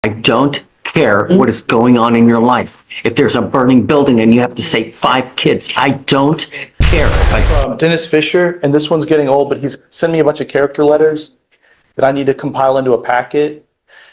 I don't care what is going on in your life. If there's a burning building and you have to save 5 kids, I don't care. Dennis Fisher, and this one's getting old, but he's sent me a bunch of character letters that I need to compile into a packet.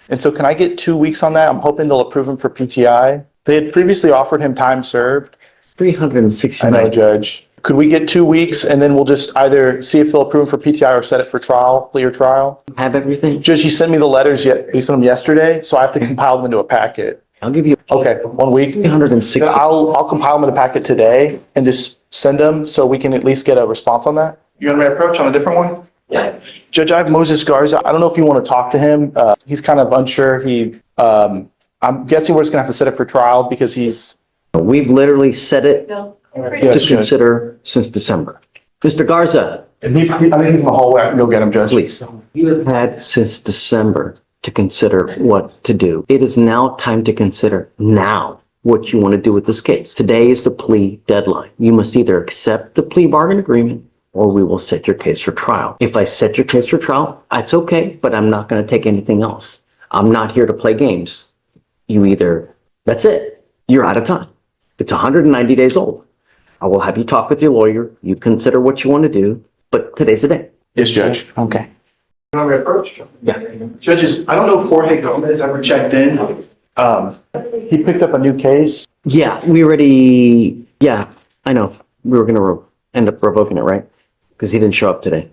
And so can I get 2 weeks on that? I'm hoping they'll approve him for PTI. They had previously offered him time served. 369. I know, Judge. Could we get 2 weeks and then we'll just either see if they'll approve him for PTI or set it for trial, plea or trial? Have everything? Judge, he sent me the letters yet. He sent them yesterday, so I have to compile them into a packet. I'll give you. Okay, 1 week. 360. Then I'll compile them in a packet today and just send them so we can at least get a response on that. You want my approach on a different one? Yeah. Judge, I have Moses Garza. I don't know if you want to talk to him. He's kind of unsure. I'm guessing we're just gonna have to set it for trial because he's. We've literally set it Yes, to consider since December. Mr. Garza, I think he's in the hallway. I can go get him, Judge. please. You have had since December to consider what to do. It is now time to consider now what you want to do with this case. Today is the plea deadline. You must either accept the plea bargain agreement or we will set your case for trial. If I set your case for trial, it's okay, but I'm not going to take anything else. I'm not here to play games. That's it. You're out of time. It's 190 days old. I will have you talk with your lawyer. You consider what you want to do, but today's the day. Yes, Judge. Okay. Want me to approach? Yeah. Judges, I don't know if Jorge Gomez ever checked in. He picked up a new case. Yeah, I know. We were going to end up revoking it, right? Because he didn't show up today.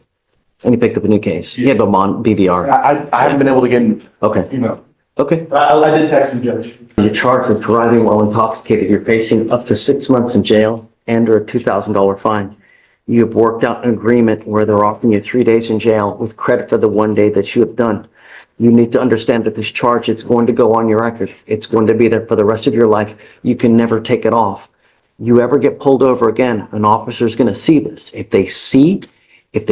And he picked up a new case. He had a BVR. I haven't been able to get in, Okay, okay. I did text him, Judge. You're charged with driving while intoxicated. You're facing up to 6 months in jail and or a $2,000 fine. You have worked out an agreement where they're offering you 3 days in jail with credit for the 1 day that you have done. You need to understand that this charge, it's going to go on your record. It's going to be there for the rest of your life. You can never take it off. You ever get pulled over again, an officer's going to see this. If they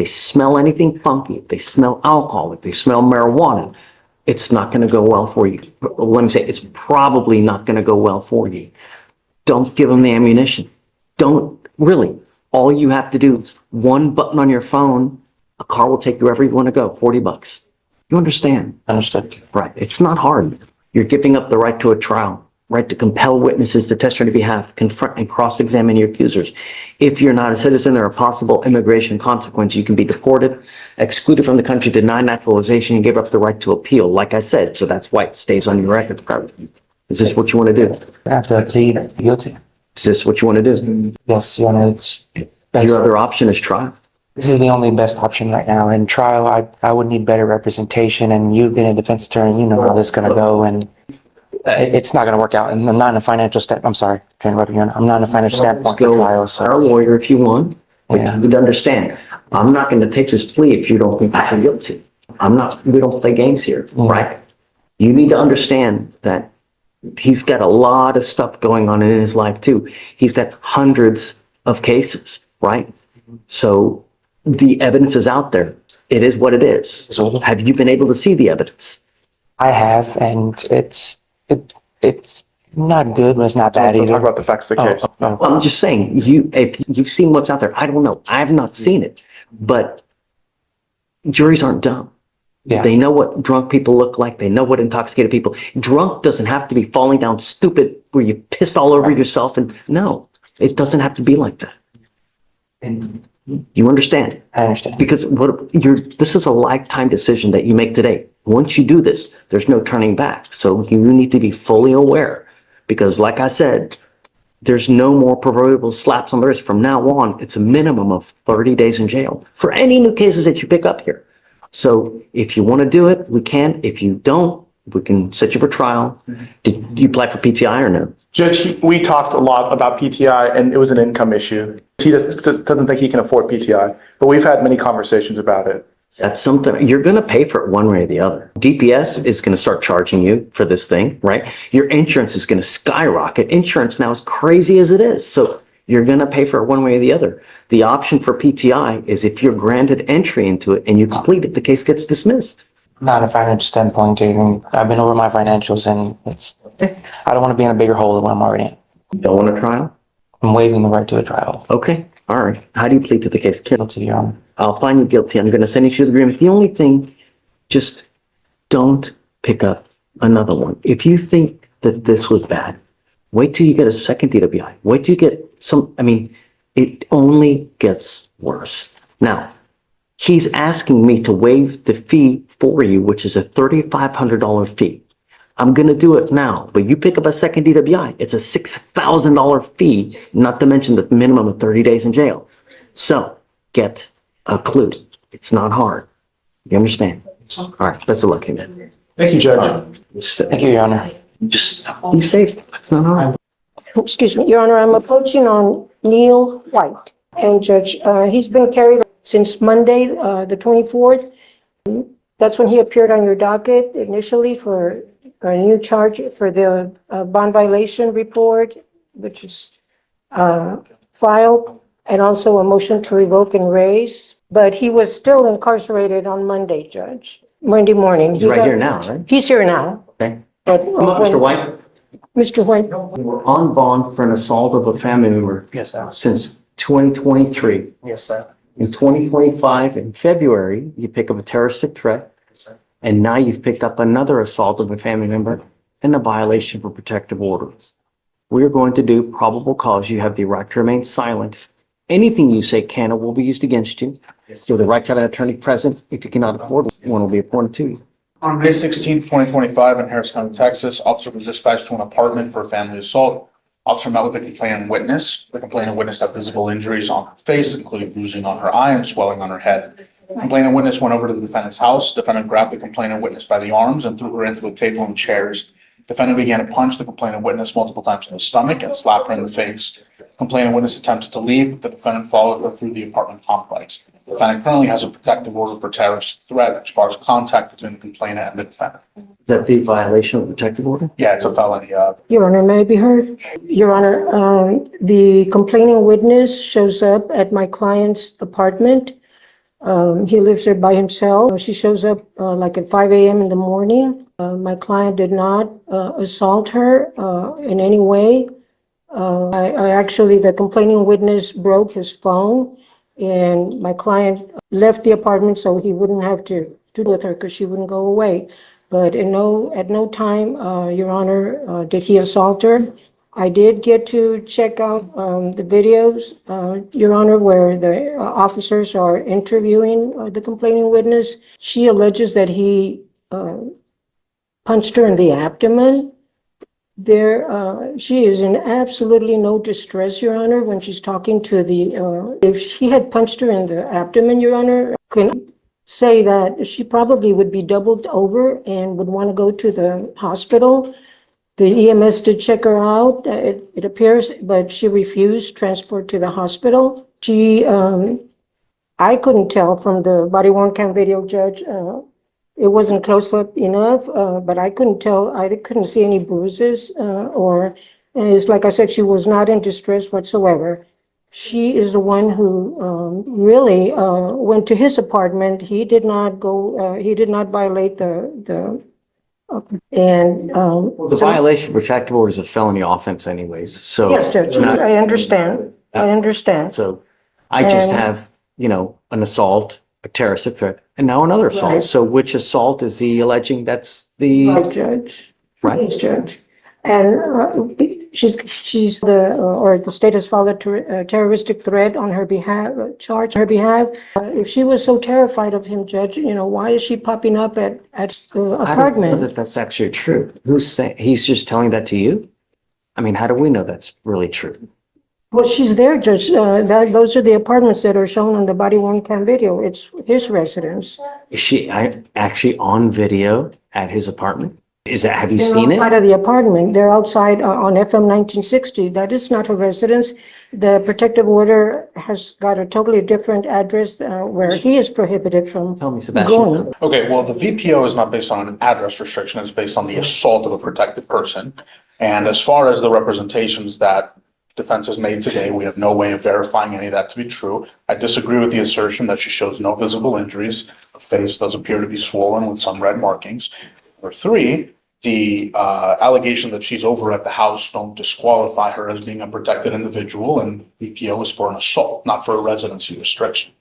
smell anything funky, if they smell alcohol, if they smell marijuana, it's not going to go well for you. Let me say, it's probably not going to go well for you. Don't give them the ammunition. Don't really. All you have to do is one button on your phone. A car will take you wherever you want to go. $40. You understand? Understood. Right. It's not hard. You're giving up the right to a trial, right to compel witnesses to testify on your behalf, confront and cross-examine your accusers. If you're not a citizen, there are possible immigration consequences. You can be deported, excluded from the country, denied naturalization, and give up the right to appeal, like I said. So that's why it stays on your record. Is this what you want to do? I have to plead guilty. Is this what you want to do? Yes, Your Honor, it's best. Your other option is trial. This is the only best option right now. In trial, I would need better representation, and you being a defense attorney, you know how this is going to go, and it's not going to work out. And I'm not in a financial I'm sorry to interrupt you, Your Honor. I'm not in a financial standpoint for trial, so. Our lawyer if you want, but Yeah. you need to understand, I'm not going to take this plea if you don't think I'm guilty. We don't play games here, right? You need to understand that he's got a lot of stuff going on in his life too. He's got hundreds of cases, right? So the evidence is out there. It is what it is. Have you been able to see the evidence? I have, and it's not good, but it's not bad We'll either. talk about the facts of the case. Well, I'm just saying, if you've seen what's out there, I don't know. I have not seen it, but juries aren't dumb. Yeah. They know what drunk people look like. They know what intoxicated people. Drunk doesn't have to be falling down stupid where you pissed all over yourself. And no, it doesn't have to be like that. And You understand? I understand. Because this is a lifetime decision that you make today. Once you do this, there's no turning back. So you need to be fully aware because like I said, there's no more proverbial slaps on the wrist. From now on, it's a minimum of 30 days in jail for any new cases that you pick up here. So if you want to do it, we can. If you don't, we can set you for trial. Did you apply for PTI or no? Judge, we talked a lot about PTI and it was an income issue. He doesn't think he can afford PTI, but we've had many conversations about it. That's something you're going to pay for it one way or the other. DPS is going to start charging you for this thing, right? Your insurance is going to skyrocket. Insurance now is crazy as it is. So you're going to pay for it one way or the other. The option for PTI is if you're granted entry into it and you complete it, the case gets dismissed. Not in a financial standpoint, even I've been over my financials, and I don't want to be in a bigger hole than what I'm already in. You don't want a trial? I'm waiving the right to a trial. Okay. All right. How do you plead to the case? Guilty, Your Honor. I'll find you guilty. I'm going to send you to the agreement. The only thing, just don't pick up another one. If you think that this was bad, wait till you get a second DWI. Wait till you get some, I mean, it only gets worse. Now, he's asking me to waive the fee for you, which is a $3,500 fee. I'm going to do it now, but you pick up a second DWI, it's a $6,000 fee, not to mention the minimum of 30 days in jail. So get a clue. It's not hard. You understand? All right, best of luck, man. Thank you, Judge. Thank you, Your Honor. Just be safe. It's not hard. Excuse me, Your Honor, I'm approaching on Neil White. And Judge, he's been carried since Monday, the 24th. That's when he appeared on your docket initially for a new charge for the bond violation report, which is filed, and also a motion to revoke and raise. But he was still incarcerated on Monday, Judge, Monday morning. He's right here now, right? He's here now. Okay. But Come up, Mr. White. Mr. White, We're on bond for an assault of a family member Yes, sir. since 2023. Yes, sir. In 2025, in February, you pick up a terroristic threat, Yes, sir. and now you've picked up another assault of a family member and a violation of a protective order. We're going to do probable cause. You have the right to remain silent. Anything you say can or will be used against you. You have the right to have an attorney present. If you cannot afford one, will be appointed to you. On May 16th, 2025, in Harris County, Texas, officer was dispatched to an apartment for a family assault. Officer met with the complaining witness. The complaining witness had visible injuries on her face, including bruising on her eye and swelling on her head. The complaining witness went over to the defendant's house. Defendant grabbed the complaining witness by the arms and threw her into a table and chairs. Defendant began to punch the complaining witness multiple times in the stomach and slap her in the face. Complaining witness attempted to leave, but the defendant followed her through the apartment complex. The defendant currently has a protective order for terrorist threat, which bars contact between the complainant and the defendant. Is that the violation of protective order? Yeah, it's a felony. Your Honor, may I be heard? Your Honor, the complaining witness shows up at my client's apartment. He lives there by himself. She shows up like at 5 a.m. in the morning. My client did not assault her in any way. I actually, the complaining witness broke his phone, and my client left the apartment so he wouldn't have to deal with her because she wouldn't go away. But at no time, Your Honor, did he assault her. I did get to check out the videos, Your Honor, where the officers are interviewing the complaining witness. She alleges that he punched her in the abdomen. She is in absolutely no distress, Your Honor, when she's talking to if he had punched her in the abdomen, Your Honor, I can say that she probably would be doubled over and would want to go to the hospital. The EMS did check her out, it appears, but she refused transport to the hospital. I couldn't tell from the body worn cam video, Judge. It wasn't close up enough, but I couldn't tell. I couldn't see any bruises it's like I said, she was not in distress whatsoever. She is the one who really went to his apartment. He did not go, he did not violate the The violation of protective order is a felony offense anyways, so. Yes, Judge, it's not- I understand. I understand. So I just And- have, an assault, a terroristic threat, and now another assault. Right. So which assault is he alleging that's Right, the, Judge. right? Yes, Judge. And she's the state has filed a terroristic threat on her behalf, charge on her behalf. If she was so terrified of him, Judge, why is she popping up at the I don't know apartment? that that's actually true. Who's saying, he's just telling that to you? I mean, how do we know that's really true? Well, she's there, Judge. Those are the apartments that are shown on the body worn cam video. It's his residence. Is she actually on video at his apartment? Have you They're seen outside it? of the apartment. They're outside on FM 1960. That is not her residence. The protective order has got a totally different address where he is prohibited from Tell me, Sebastian. going. Okay, well, the VPO is not based on an address restriction, it's based on the assault of a protected person. And as far as the representations that defense has made today, we have no way of verifying any of that to be true. I disagree with the assertion that she shows no visible injuries. Her face does appear to be swollen with some red markings. Number three, the allegation that she's over at the house don't disqualify her as being a protected individual, and VPO is for an assault, not for a residency restriction.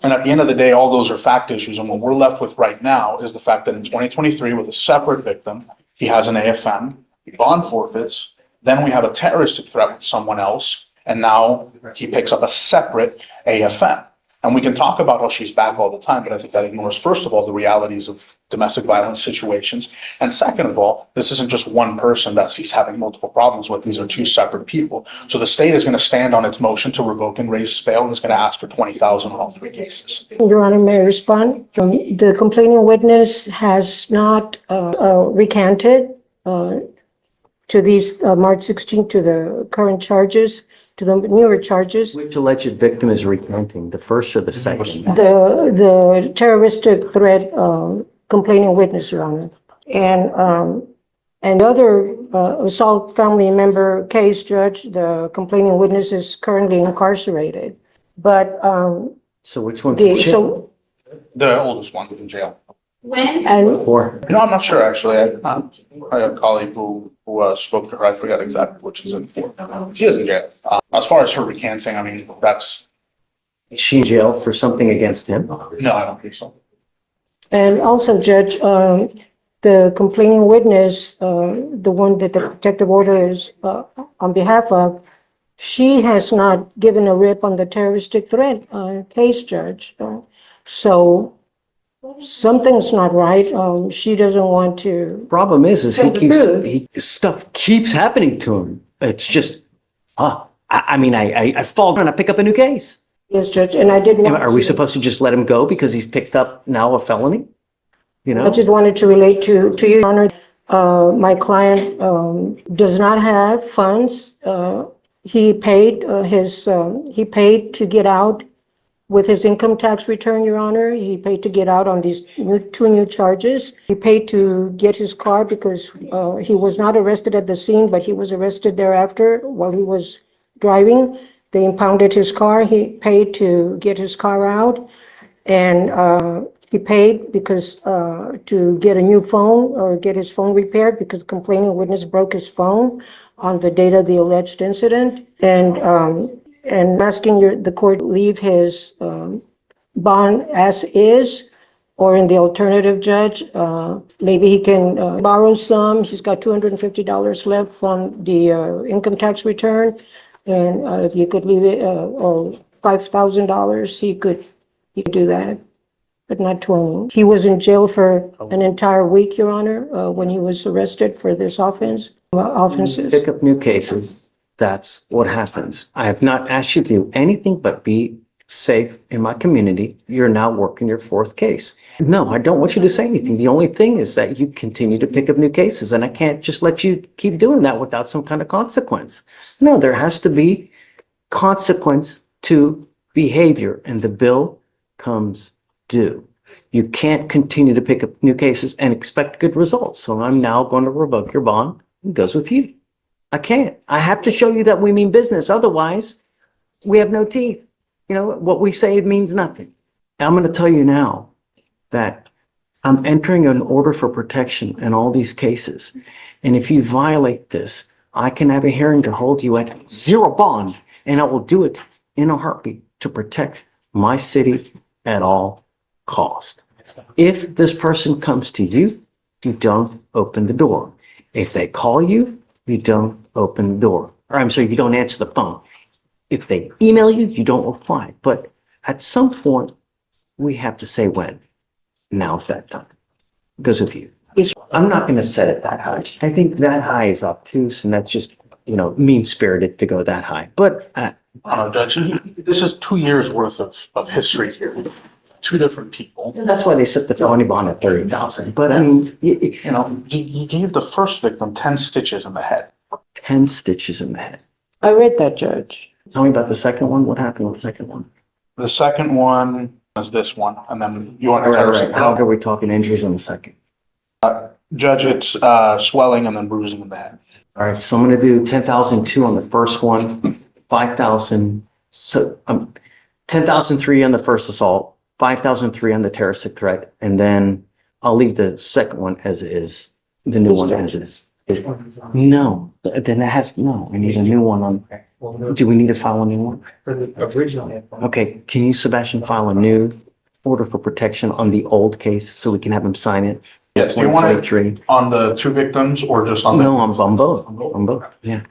And at the end of the day, all those are fact issues. And what we're left with right now is the fact that in 2023, with a separate victim, he has an AFM, bond forfeits, then we have a terroristic threat with someone else, and now he picks up a separate AFM. And we can talk about how she's back all the time, but I think that ignores, first of all, the realities of domestic violence situations. And second of all, this isn't just one person that he's having multiple problems with. These are two separate people. So the state is going to stand on its motion to revoke and raise bail and is going to ask for $20,000 on all three cases. Your Honor, may I respond? The complaining witness has not recanted to these March 16th, to the current charges, to the newer charges. Which alleged victim is recanting, the first or the second? The terroristic threat complaining witness, Your Honor. And other assault family member case, Judge, the complaining witness is currently incarcerated. But So which one's the so The oldest one is in jail. and Or I'm not sure, actually. I have a colleague who spoke to her. I forget exactly which is in for. She is in jail. As far as her recanting, I mean, is she in jail for something against him? no, I don't think so. And also, Judge, the complaining witness, the one that the protective order is on behalf of, she has not given a rip on the terroristic threat case, Judge. So something's not right. She doesn't want to. Problem is Tell the truth. stuff keeps happening to him. It's just, I fall down, I pick up a new case. Yes, Judge, and I did want. Are we supposed to just let him go because he's picked up now a felony? You I know, just wanted to relate to you, Your Honor. My client does not have funds. He paid to get out with his income tax return, Your Honor. He paid to get out on these two new charges. He paid to get his car because he was not arrested at the scene, but he was arrested thereafter while he was driving. They impounded his car. He paid to get his car out. And he paid because to get a new phone or get his phone repaired because complaining witness broke his phone on the date of the alleged incident. And asking the court to leave his bond as is, or in the alternative, Judge, maybe he can borrow some. He's got $250 left from the income tax return. And if you could leave it, or $5,000, he could do that, but not 20. He was in jail for an entire week, Your Honor, when he was arrested for this offenses. pick up new cases. That's what happens. I have not asked you to do anything but be safe in my community. You're now working your fourth case. No, I don't want you to say anything. The only thing is that you continue to pick up new cases, and I can't just let you keep doing that without some kind of consequence. No, there has to be consequence to behavior, and the bill comes due. You can't continue to pick up new cases and expect good results. So I'm now going to revoke your bond. It goes with you. I can't. I have to show you that we mean business. Otherwise, we have no teeth. You know, what we say means nothing. I'm going to tell you now that I'm entering an order for protection in all these cases. And if you violate this, I can have a hearing to hold you at zero bond, and I will do it in a heartbeat to protect my city at all cost. If this person comes to you, you don't open the door. If they call you, you don't open the door. Or I'm sorry, you don't answer the phone. If they email you, you don't reply. But at some point, we have to say when. Now's that time. It goes with you. I'm not going to set it that high. I think that high is obtuse, and that's just, mean-spirited to go that high. But Judge, this is 2 years worth of history here. Two different people. that's why they set the felony bond at 30,000. But I mean, He gave the first victim 10 stitches in the head. 10 stitches in the head. I read that, Judge. Tell me about the second one. What happened with the second one? The second one is this one, and then you want All to right, tell all right. us. How are we talking injuries on the second? Judge, it's swelling and then bruising in the head. All right, so I'm going to do 10,002 on the first one, 5,000, so 10,003 on the first assault, 5,003 on the terroristic threat, and then I'll leave the second one as is, the new one as is. No, then it has, no, I need a new one on. Do we need to file a new one? For the original. Okay, can you, Sebastian, file a new order for protection on the old case so we can have him sign it? Yes, do you want it 123. on the two victims or just on the? No, on both, on both, yeah.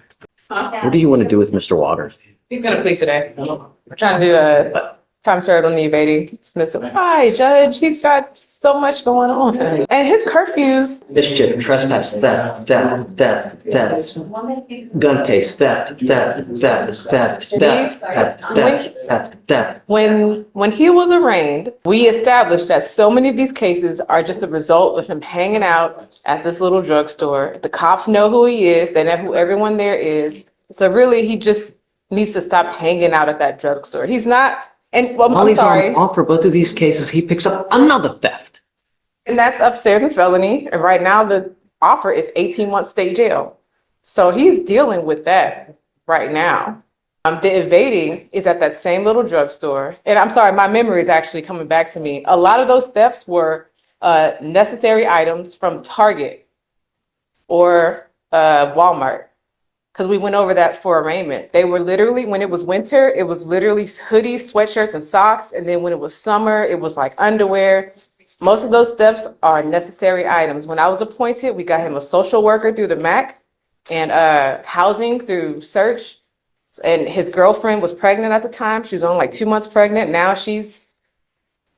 What do you want to do with Mr. Waters? He's gonna plead today. We're trying to do a time served on the evading dismissal. Hi, Judge, he's got so much going on. And his curfews, Mischief, trespass, theft, gun case, theft. when he was arraigned, we established that so many of these cases are just a result of him hanging out at this little drugstore. The cops know who he is, they know who everyone there is. So really, he just needs to stop hanging out at that drugstore. He's not, and well, While I'm he's sorry. on for both of these cases, he picks up another theft. And that's upstairs in felony. And right now, the offer is 18 months state jail. So he's dealing with that right now. The evading is at that same little drugstore. And I'm sorry, my memory is actually coming back to me. A lot of those thefts were necessary items from Target or Walmart. Because we went over that for arraignment. They were literally, when it was winter, it was literally hoodies, sweatshirts, and socks. And then when it was summer, it was like underwear. Most of those thefts are necessary items. When I was appointed, we got him a social worker through the MAC and housing through search. And his girlfriend was pregnant at the time. She was only like 2 months pregnant. Now she's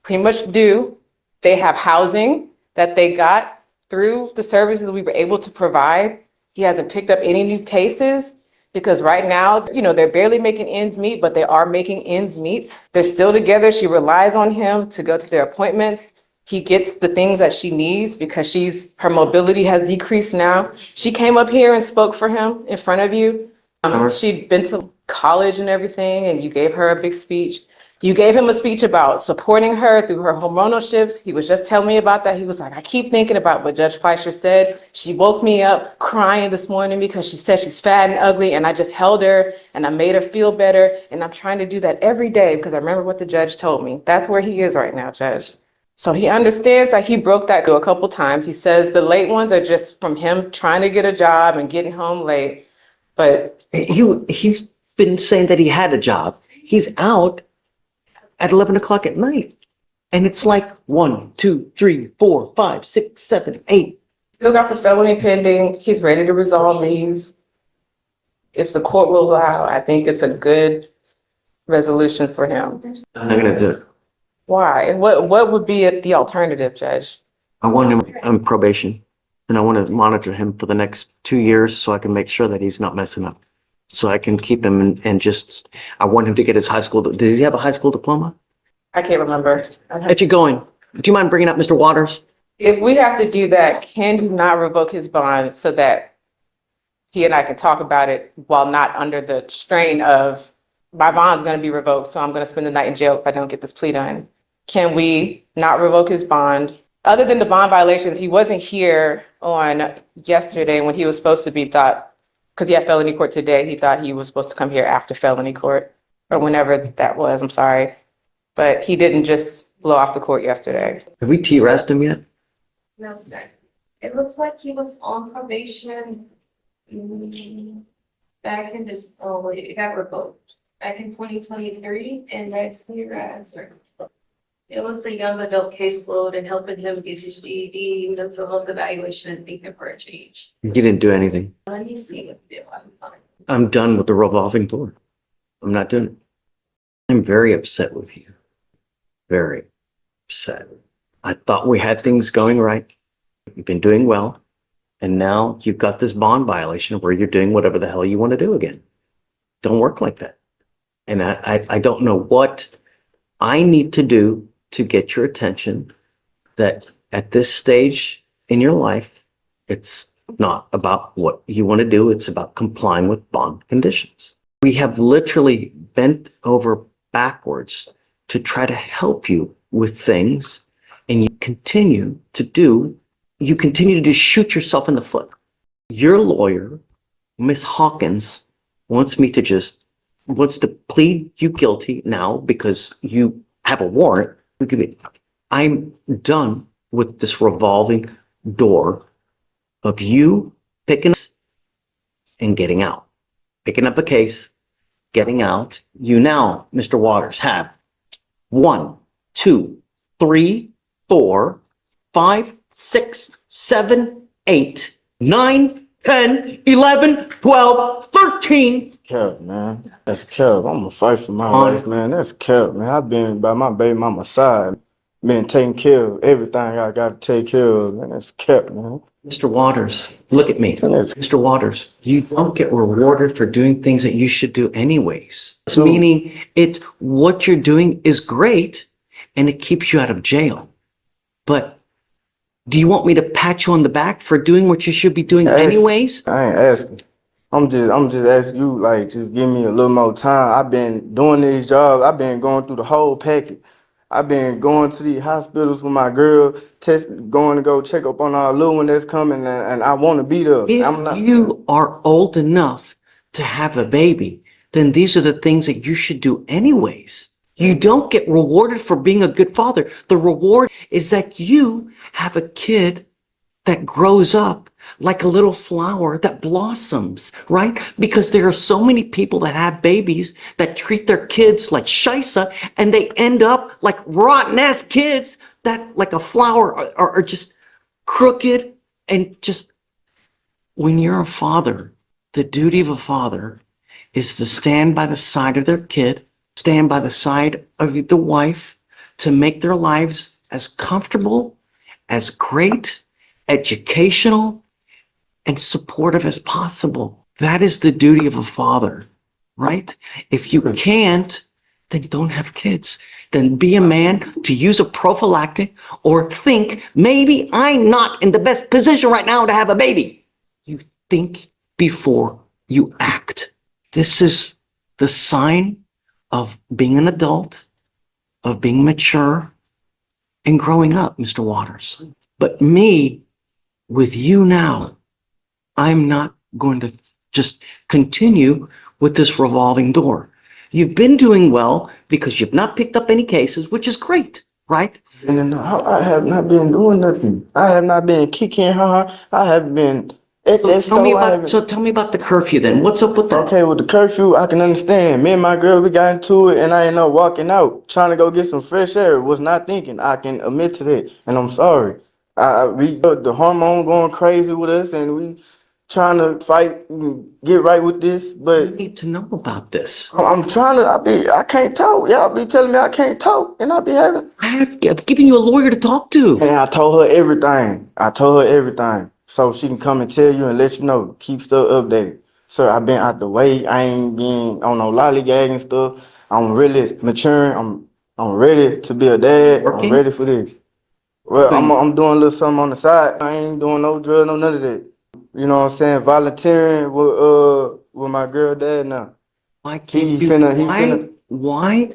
pretty much due. They have housing that they got through the services we were able to provide. He hasn't picked up any new cases because right now, you know, they're barely making ends meet, but they are making ends meet. They're still together. She relies on him to go to their appointments. He gets the things that she needs because her mobility has decreased now. She came up here and spoke for him in front of you. She'd been to college and everything, and you gave her a big speech. You gave him a speech about supporting her through her hormonal shifts. He was just telling me about that. He was like, I keep thinking about what Judge Fleischer said. She woke me up crying this morning because she said she's fat and ugly, and I just held her and I made her feel better. And I'm trying to do that every day because I remember what the judge told me. That's where he is right now, Judge. So he understands that he broke that a couple times. He says the late ones are just from him trying to get a job and getting home late. But He's been saying that he had a job. He's out at 11 o'clock at night. And it's like 1, 2, 3, 4, 5, 6, 7, 8. still got the felony pending. He's ready to resolve these. If the court will allow, I think it's a good resolution for him. I'm not gonna do it. Why? And what would be the alternative, Judge? I want him on probation and I want to monitor him for the next 2 years so I can make sure that he's not messing up. So I can keep him and just, I want him to get his high school. Does he have a high school diploma? I can't remember. Get you going. Do you mind bringing up Mr. Waters? If we have to do that, can you not revoke his bond so that he and I can talk about it while not under the strain of my bond's going to be revoked, so I'm going to spend the night in jail if I don't get this plea done? Can we not revoke his bond? Other than the bond violations, he wasn't here on yesterday when he was supposed to be thought, because he had felony court today, he thought he was supposed to come here after felony court or whenever that was, I'm sorry. But he didn't just blow off the court yesterday. Have we T-rest him yet? No, sir. It looks like he was on probation back in this, oh, wait, it got revoked back in 2023 and that's your answer. It was a young adult caseload and helping him get his GED, mental health evaluation, and thinking for a change. He didn't do anything. Let me see what the was on it. I'm done with the revolving door. I'm not doing it. I'm very upset with you. Very upset. I thought we had things going right. You've been doing well. And now you've got this bond violation where you're doing whatever the hell you want to do again. Don't work like that. And I don't know what I need to do to get your attention that at this stage in your life, it's not about what you want to do. It's about complying with bond conditions. We have literally bent over backwards to try to help you with things, and you continue to shoot yourself in the foot. Your lawyer, Miss Hawkins, wants to plead you guilty now because you have a warrant. I'm done with this revolving door of you picking and getting out. Picking up a case, getting out. You now, Mr. Waters, have 1, 2, 3, 4, 5, 6, 7, 8, 9, 10, 11, 12, 13. Cap, man. That's cap. I'm gonna fight for my On. life, man. That's cap, man. I've been by my baby mama's side, been taking care of everything I gotta take care of, man. That's cap, man. Mr. Waters, look at me. Yes. Mr. Waters, you don't get rewarded for doing things that you should do anyways. So- Meaning it's what you're doing is great and it keeps you out of jail. But do you want me to pat you on the back for doing what you should be doing Yes. anyways? I ain't asking. I'm just asking you, like, just give me a little more time. I've been doing these jobs. I've been going through the whole package. I've been going to these hospitals with my girl, going to go check up on our little one that's coming, and I want to be there. I'm not. If you are old enough to have a baby, then these are the things that you should do anyways. You don't get rewarded for being a good father. The reward is that you have a kid that grows up like a little flower that blossoms, right? Because there are so many people that have babies that treat their kids like shisa and they end up like rotten ass kids that like a flower are just crooked and just when you're a father, the duty of a father is to stand by the side of their kid, stand by the side of the wife to make their lives as comfortable, as great, educational, and supportive as possible. That is the duty of a father, right? If you can't, then don't have kids. Then be a man to use a prophylactic or think, maybe I'm not in the best position right now to have a baby. You think before you act. This is the sign of being an adult, of being mature, and growing up, Mr. Waters. But me, with you now, I'm not going to just continue with this revolving door. You've been doing well because you've not picked up any cases, which is great, right? And then I have not been doing nothing. I have not been kicking her. I have been at that store. So tell me about the curfew then. What's up with that? Okay, with the curfew, I can understand. Me and my girl, we got into it, and I ended up walking out, trying to go get some fresh air. Was not thinking. I can admit to that, and I'm sorry. The hormone going crazy with us, and we trying to fight and get right with this. I But need to know about this. I'm trying to. I can't talk. Y'all be telling me I can't talk, and I be having. I've given you a lawyer to talk to. And I told her everything. So she can come and tell you and let you know. Keep stuff updated. So I've been out the way. I ain't been on no lollygagging stuff. I'm really maturing. I'm ready to be a dad. Working? I'm ready for this. Well, I'm doing a little something on the side. I ain't doing no drug, no none of that. You know what I'm saying? Volunteering with my girl dad now. Why can't He you? finna- Why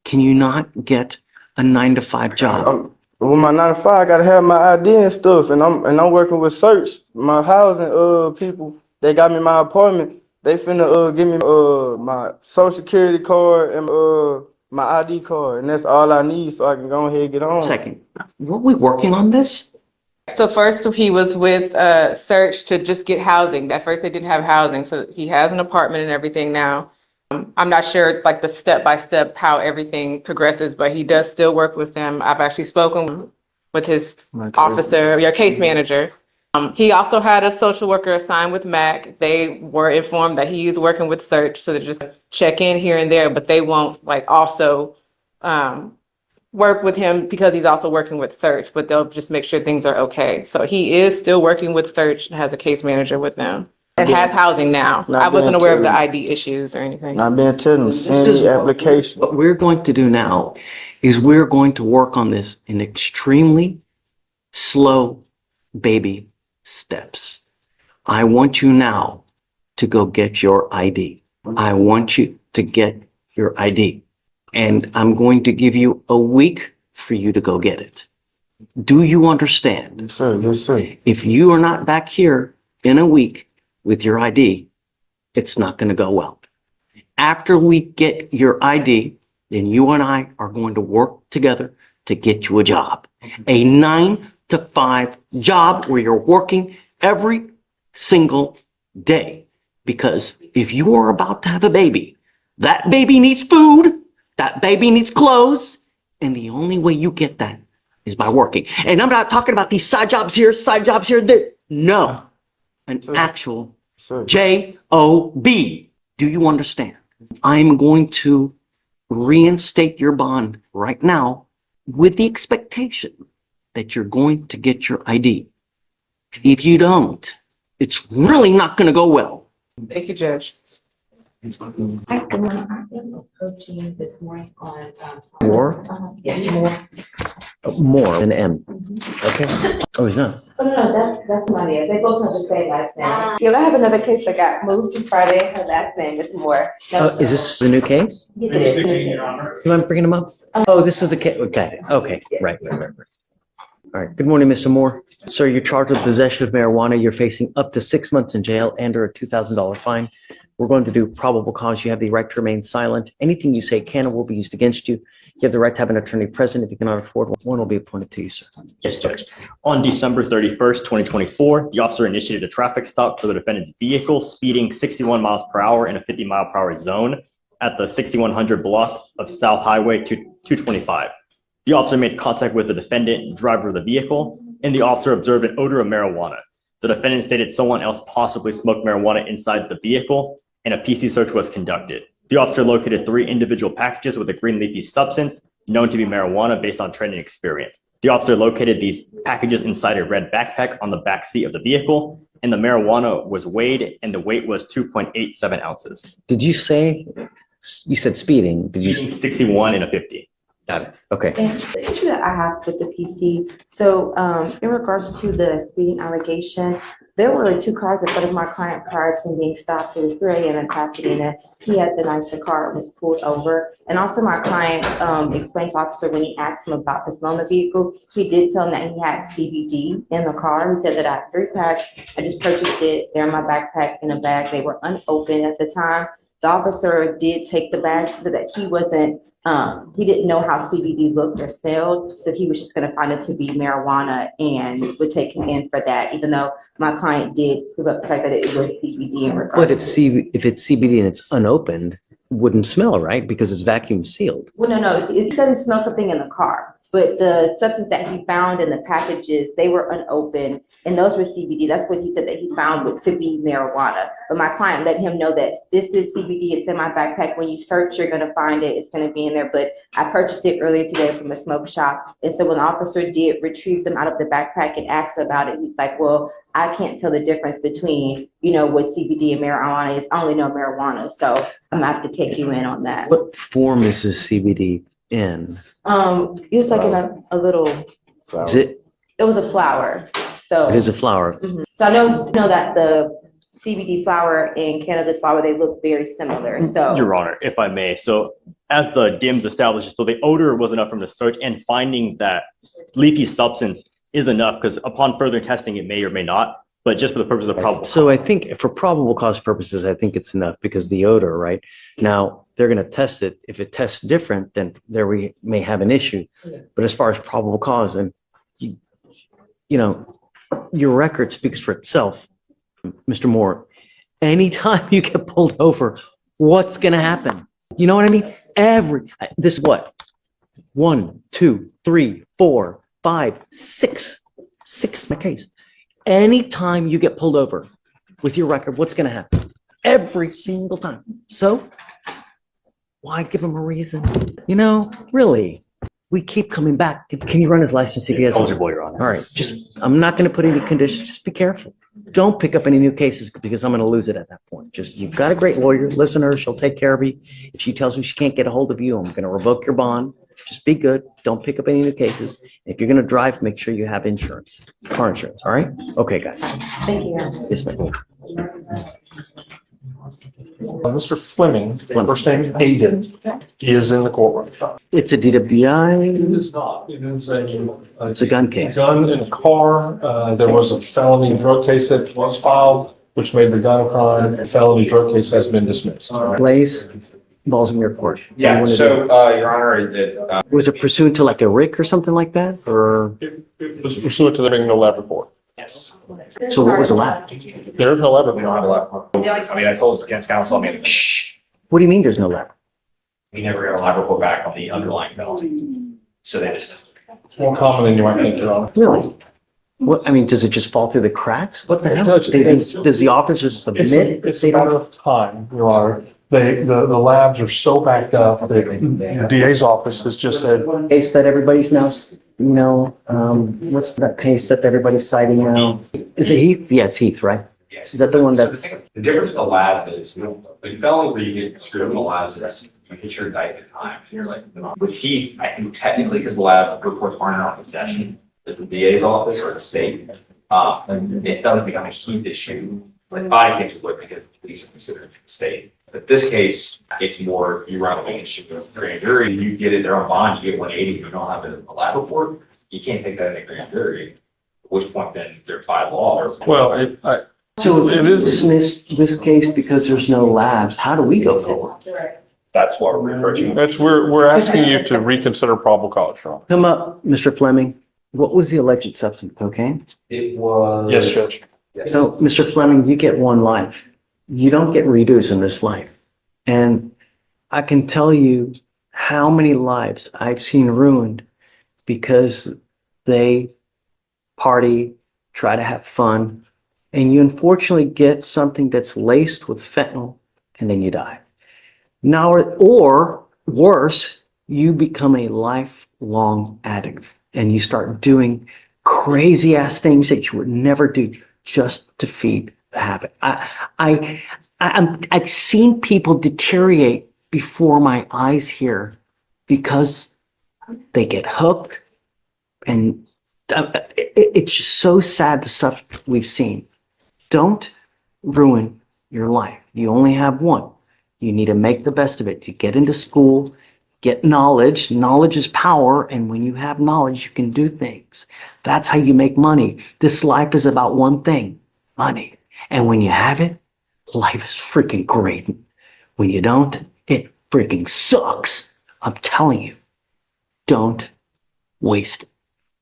can you not get a 9-to-5 job? With my 9 to 5, I gotta have my ID and stuff, and I'm working with search my housing people. They got me my apartment. They finna give me my social security card and my ID card, and that's all I need so I can go ahead and get on. Second, were we working on this? So first he was with Search to just get housing. At first they didn't have housing, so he has an apartment and everything now. I'm not sure like the step-by-step how everything progresses, but he does still work with them. I've actually spoken with his officer, your case manager. He also had a social worker assigned with MAC. They were informed that he is working with Search, so they just check in here and there, but they won't like also work with him because he's also working with Search, but they'll just make sure things are okay. So he is still working with Search and has a case manager with them and has housing now. I wasn't aware of the ID issues or anything. Not being tell them, send me applications. What we're going to do now is we're going to work on this in extremely slow baby steps. I want you now to go get your ID. I want you to get your ID. And I'm going to give you a week for you to go get it. Do you understand? Yes, sir. Yes, sir. If you are not back here in a week with your ID, it's not going to go well. After we get your ID, then you and I are going to work together to get you a job. A 9-to-5 job where you're working every single day. Because if you are about to have a baby, that baby needs food, that baby needs clothes, and the only way you get that is by working. And I'm not talking about these side jobs here, no, an actual J-O-B. Do you understand? I'm going to reinstate your bond right now with the expectation that you're going to get your ID. If you don't, it's really not going to go well. Thank you, Judge. Hi, good morning. I've been approaching this morning on, More? yeah, more. More than M. Okay. Oh, he's not. Oh, no, that's my name. They both have the same last name. Yeah, I have another case that got moved to Friday. Her last name is Moore. Is this the new case? Yes, it is. You mind bringing him up? Oh, this is the case. Okay. Okay. Right. All right. Good morning, Mr. Moore. Sir, you're charged with possession of marijuana. You're facing up to 6 months in jail and or a $2,000 fine. We're going to do probable cause. You have the right to remain silent. Anything you say can or will be used against you. You have the right to have an attorney present. If you cannot afford one will be appointed to you, sir. Yes, Judge. On December 31st, 2024, the officer initiated a traffic stop for the defendant's vehicle speeding 61 miles per hour in a 50 mile per hour zone at the 6100 block of South Highway 225. The officer made contact with the defendant, driver of the vehicle, and the officer observed an odor of marijuana. The defendant stated someone else possibly smoked marijuana inside the vehicle, and a PC search was conducted. The officer located 3 individual packages with a green leafy substance known to be marijuana based on training experience. The officer located these packages inside a red backpack on the back seat of the vehicle, and the marijuana was weighed, and the weight was 2.87 ounces. Did you say, you said speeding? Did you? 61 and a 50. Got it. Okay. And the issue that I have with the PC, so in regards to the speeding allegation, there were 2 cars in front of my client prior to him being stopped. It was 3 a.m. in Pasadena. He had the nicer car and was pulled over. And also my client explained to officer when he asked him about the smell in the vehicle, he did tell him that he had CBD in the car. He said that I had 3 packs. I just purchased it. They're in my backpack in a bag. They were unopened at the time. The officer did take the bag so that he wasn't, he didn't know how CBD looked or smelled. So he was just going to find it to be marijuana and would take him in for that, even though my client did prove up the fact that it was CBD in regards. But if it's CBD and it's unopened, it wouldn't smell, right? Because it's vacuum sealed. Well, no, it doesn't smell something in the car. But the substance that he found in the packages, they were unopened, and those were CBD. That's what he said that he found to be marijuana. But my client let him know that this is CBD. It's in my backpack. When you search, you're going to find it. It's going to be in there. But I purchased it earlier today from a smoke shop. And so when the officer did retrieve them out of the backpack and asked about it, he's like, well, I can't tell the difference between, what CBD and marijuana is. I only know marijuana. So I'm going to have to take you in on that. What form is this CBD in? It was like in a little, Is it? it was a flower. So It is a flower. So I know that the CBD flower and cannabis flower, they look very similar. So Your Honor, if I may. So as the DIMS establishes, so the odor was enough from the search, and finding that leafy substance is enough because upon further testing, it may or may not. But just for the purpose of probable. So I think for probable cause purposes, I think it's enough because the odor, right? Now, they're going to test it. If it tests different, then there we may have an issue. But as far as probable cause, and your record speaks for itself, Mr. Moore. Anytime you get pulled over, what's going to happen? You know what I mean? This is what? 1, 2, 3, 4, 5, 6 in the case. Anytime you get pulled over with your record, what's going to happen? Every single time. So why give him a reason? Really, we keep coming back. Can you run his license if he has? Eligible, Your Honor. All right, I'm not going to put any conditions. Just be careful. Don't pick up any new cases because I'm going to lose it at that point. You've got a great lawyer. Listen to her. She'll take care of you. If she tells me she can't get a hold of you, I'm going to revoke your bond. Just be good. Don't pick up any new cases. If you're going to drive, make sure you have insurance, car insurance. All right? Okay, guys. thank you. Yes, ma'am. Mr. Fleming, first name Hayden, is in the courtroom. It's a DWI. It is not. It is It's a gun case. gun in a car. There was a felony drug case that was filed, which made the gun a crime. A felony drug case has been dismissed. Blaze, balls in your court. What do you Yeah, wanna so, do? Your Honor, that, Was it pursuant to like a RIC or something like that? Or It was pursuant to the criminal lab report. yes. So what was the lab? There's no evidence behind that. I mean, I told against counsel, I mean, Shh. What do you mean there's no lab? we never got a lab report back on the underlying felony. So they dismissed it. More common than you might think, Your Honor. Really? What, I mean, does it just fall through the cracks? What the hell? Judge, Does the officer submit? It's a matter of time, Your Honor. The labs are so backed up, the DA's office has just said, Case that everybody's now, what's that case that everybody's citing now? Is it Heath? Yeah, it's Heath, right? Yes. Is that the one that's, The difference with the labs is, the felony where you get screwed in the labs is you hit your indictment time. And you're like, with Heath, I think technically because the lab reports aren't in our possession, is the DA's office or the state. And it doesn't become a Heath issue, like body cams would because the police are considered the state. But this case, it's more, you run a issue with the grand jury, you get it there on bond, you get 180, you don't have a lab report, you can't take that in a grand jury. At which point then they're by law or. well, so It is- dismiss this case because there's no labs? How do we go forward? That's what we're approaching. we're asking you to reconsider probable cause, Your Honor. Come up, Mr. Fleming. What was the alleged substance? Cocaine? It was. Yes, Judge. Yes. So, Mr. Fleming, you get one life. You don't get redos in this life. And I can tell you how many lives I've seen ruined because they party, try to have fun, and you unfortunately get something that's laced with fentanyl and then you die. Now, or worse, you become a lifelong addict and you start doing crazy ass things that you would never do just to feed the habit. I've seen people deteriorate before my eyes here because they get hooked, and it's just so sad the stuff we've seen. Don't ruin your life. You only have one. You need to make the best of it. You get into school, get knowledge. Knowledge is power, and when you have knowledge, you can do things. That's how you make money. This life is about one thing, money. And when you have it, life is freaking great. When you don't, it freaking sucks. I'm telling you, don't waste it.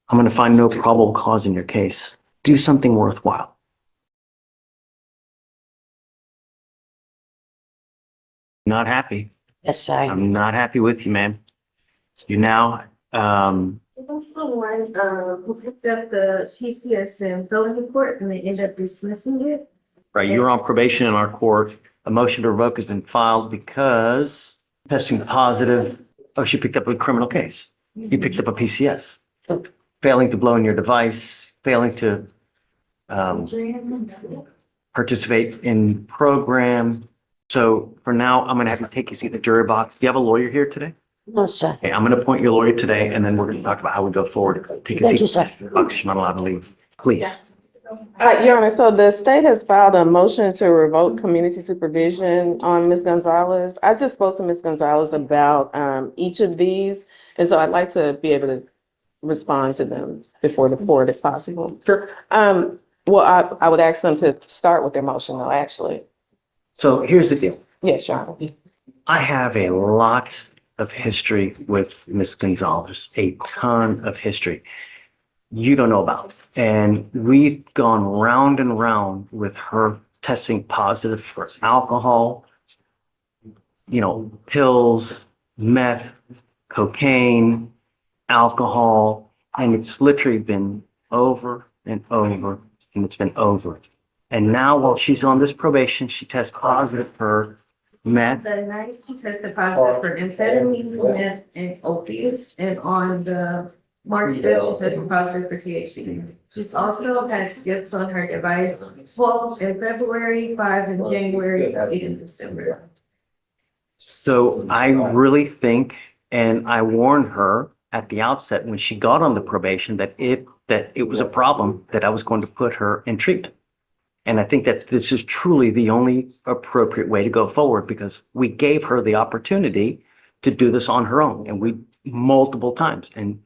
I'm going to find no probable cause in your case. Do something worthwhile. Not happy. Yes, I'm not happy with you, man. You now, That's the one, who picked up the PCS and felony report and they ended up dismissing it. right, you're on probation in our court. A motion to revoke has been filed because testing positive. Oh, she picked up a criminal case. You picked up a PCS. Failing to blow in your device, failing to participate in program. So for now, I'm going to have you take your seat in the jury box. Do you have a lawyer here today? no, sir. Okay, I'm going to appoint your lawyer today, and then we're going to talk about how we go forward. Take a Thank seat. you, sir. Box, you're not allowed to leave. Please. Your Honor, so the state has filed a motion to revoke community supervision on Ms. Gonzalez. I just spoke to Ms. Gonzalez about each of these, and so I'd like to be able to respond to them before the board if possible. Sure. Well, I would ask them to start with their motion though, actually. So here's the deal. Yes, Your Honor. I have a lot of history with Miss Gonzalez, a ton of history you don't know about. And we've gone round and round with her testing positive for alcohol, pills, meth, cocaine, alcohol, and it's literally been over and over, and it's been over. And now while she's on this probation, she tests positive for meth. The night she tested positive for amphetamines, meth, and opiates, and on the March 5th, she tested positive for THC. She's also had skips on her device, 12 in February, 5 in January, 8 in December. So I really think, and I warned her at the outset when she got on the probation that it was a problem, that I was going to put her in treatment. And I think that this is truly the only appropriate way to go forward, because we gave her the opportunity to do this on her own, and we multiple times, and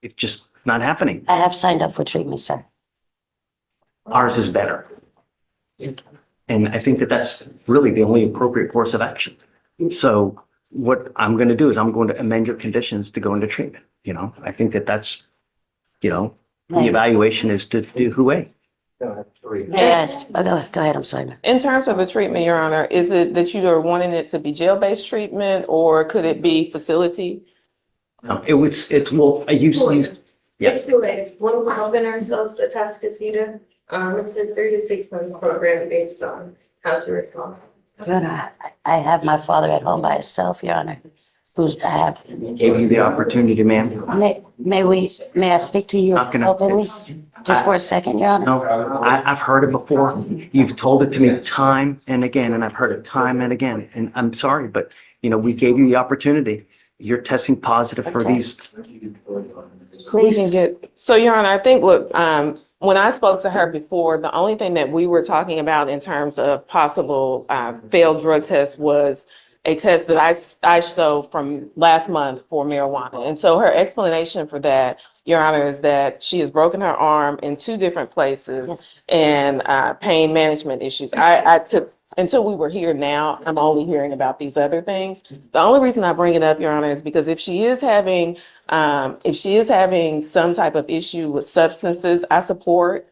it's just not happening. I have signed up for treatment, sir. Ours is better. And I think that that's really the only appropriate course of action. So what I'm going to do is I'm going to amend your conditions to go into treatment. I think that that's, the evaluation is to do who. Yes, go ahead, I'm sorry. ma'am. In terms of the treatment, Your Honor, is it that you are wanting it to be jail-based treatment or could it be facility? No, well, I used to use, It's too late. We're helping ourselves to task casita. It's a 3 to 6 month program based on how to respond. Your Honor, I have my father at home by himself, Your Honor, gave you the opportunity, ma'am. may I speak to you Not gonna- openly? Just for a second, Your Honor? No, I've heard it before. You've told it to me time and again, and I've heard it time and again. And I'm sorry, but we gave you the opportunity. You're testing positive for these. Please, So, Your Honor, I think when I spoke to her before, the only thing that we were talking about in terms of possible failed drug tests was a test that I showed from last month for marijuana. And so her explanation for that, Your Honor, is that she has broken her arm in 2 different places and pain management issues. Until we were here now, I'm only hearing about these other things. The only reason I bring it up, Your Honor, is because if she is having some type of issue with substances, I support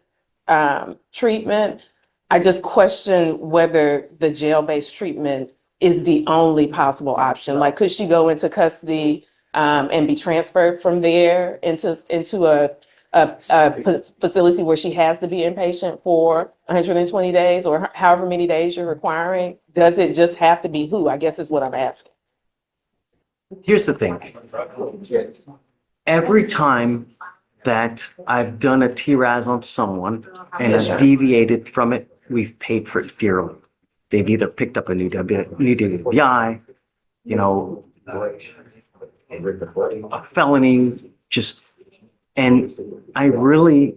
treatment. I just question whether the jail-based treatment is the only possible option. Like, could she go into custody and be transferred from there into a facility where she has to be inpatient for 120 days or however many days you're requiring? Does it just have to be who, I guess is what I'm asking. Here's the thing. Every time that I've done a TRAS on someone and I've deviated from it, we've paid for it dearly. They've either picked up a new WI, a felony, and I really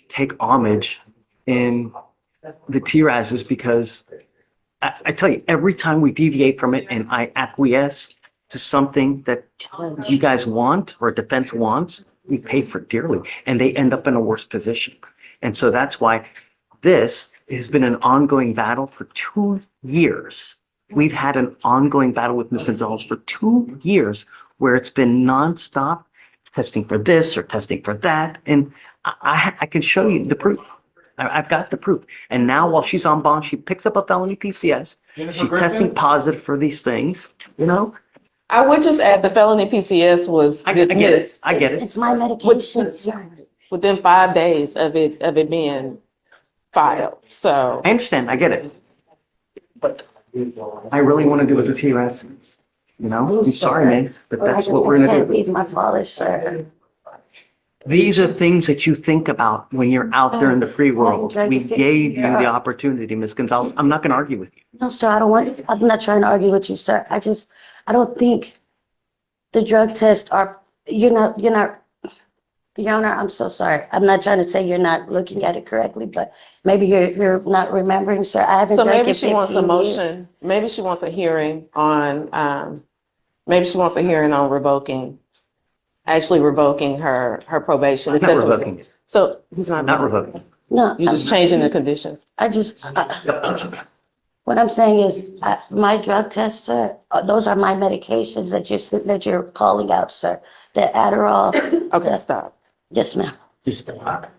take homage in the TRASs because I tell you, every time we deviate from it and I acquiesce to something that you guys want or defense wants, we pay for it dearly and they end up in a worse position. And so that's why this has been an ongoing battle for 2 years. We've had an ongoing battle with Ms. Gonzalez for 2 years where it's been nonstop testing for this or testing for that. And I can show you the proof. I've got the proof. And now while she's on bond, she picks up a felony PCS. She's testing positive for these things, I would just add the felony PCS was dismissed. I get it. it's my medication. Within 5 days of it being filed. So I understand. I get it. But I really want to do it with the TRAS. I'm sorry, man, but that's what we're I going can't to do. leave my father, sir. These are things that you think about when you're out there in the free world. We gave you the opportunity, Ms. Gonzalez. I'm not going to argue with you. No, sir, I'm not trying to argue with you, sir. I don't think the drug tests you're not, Your Honor, I'm so sorry. I'm not trying to say you're not looking at it correctly, but maybe you're not remembering, sir. I haven't So drank maybe in she wants a 15 years. motion, maybe she wants a hearing on, maybe she wants a hearing on revoking her probation. If Not that's what- revoking it. So he's not. Not revoking. No, You're just changing the conditions. what I'm saying is, my drug tests, sir, those are my medications that you're calling out, sir. The Adderall. Okay, stop. Yes, ma'am. Just stop.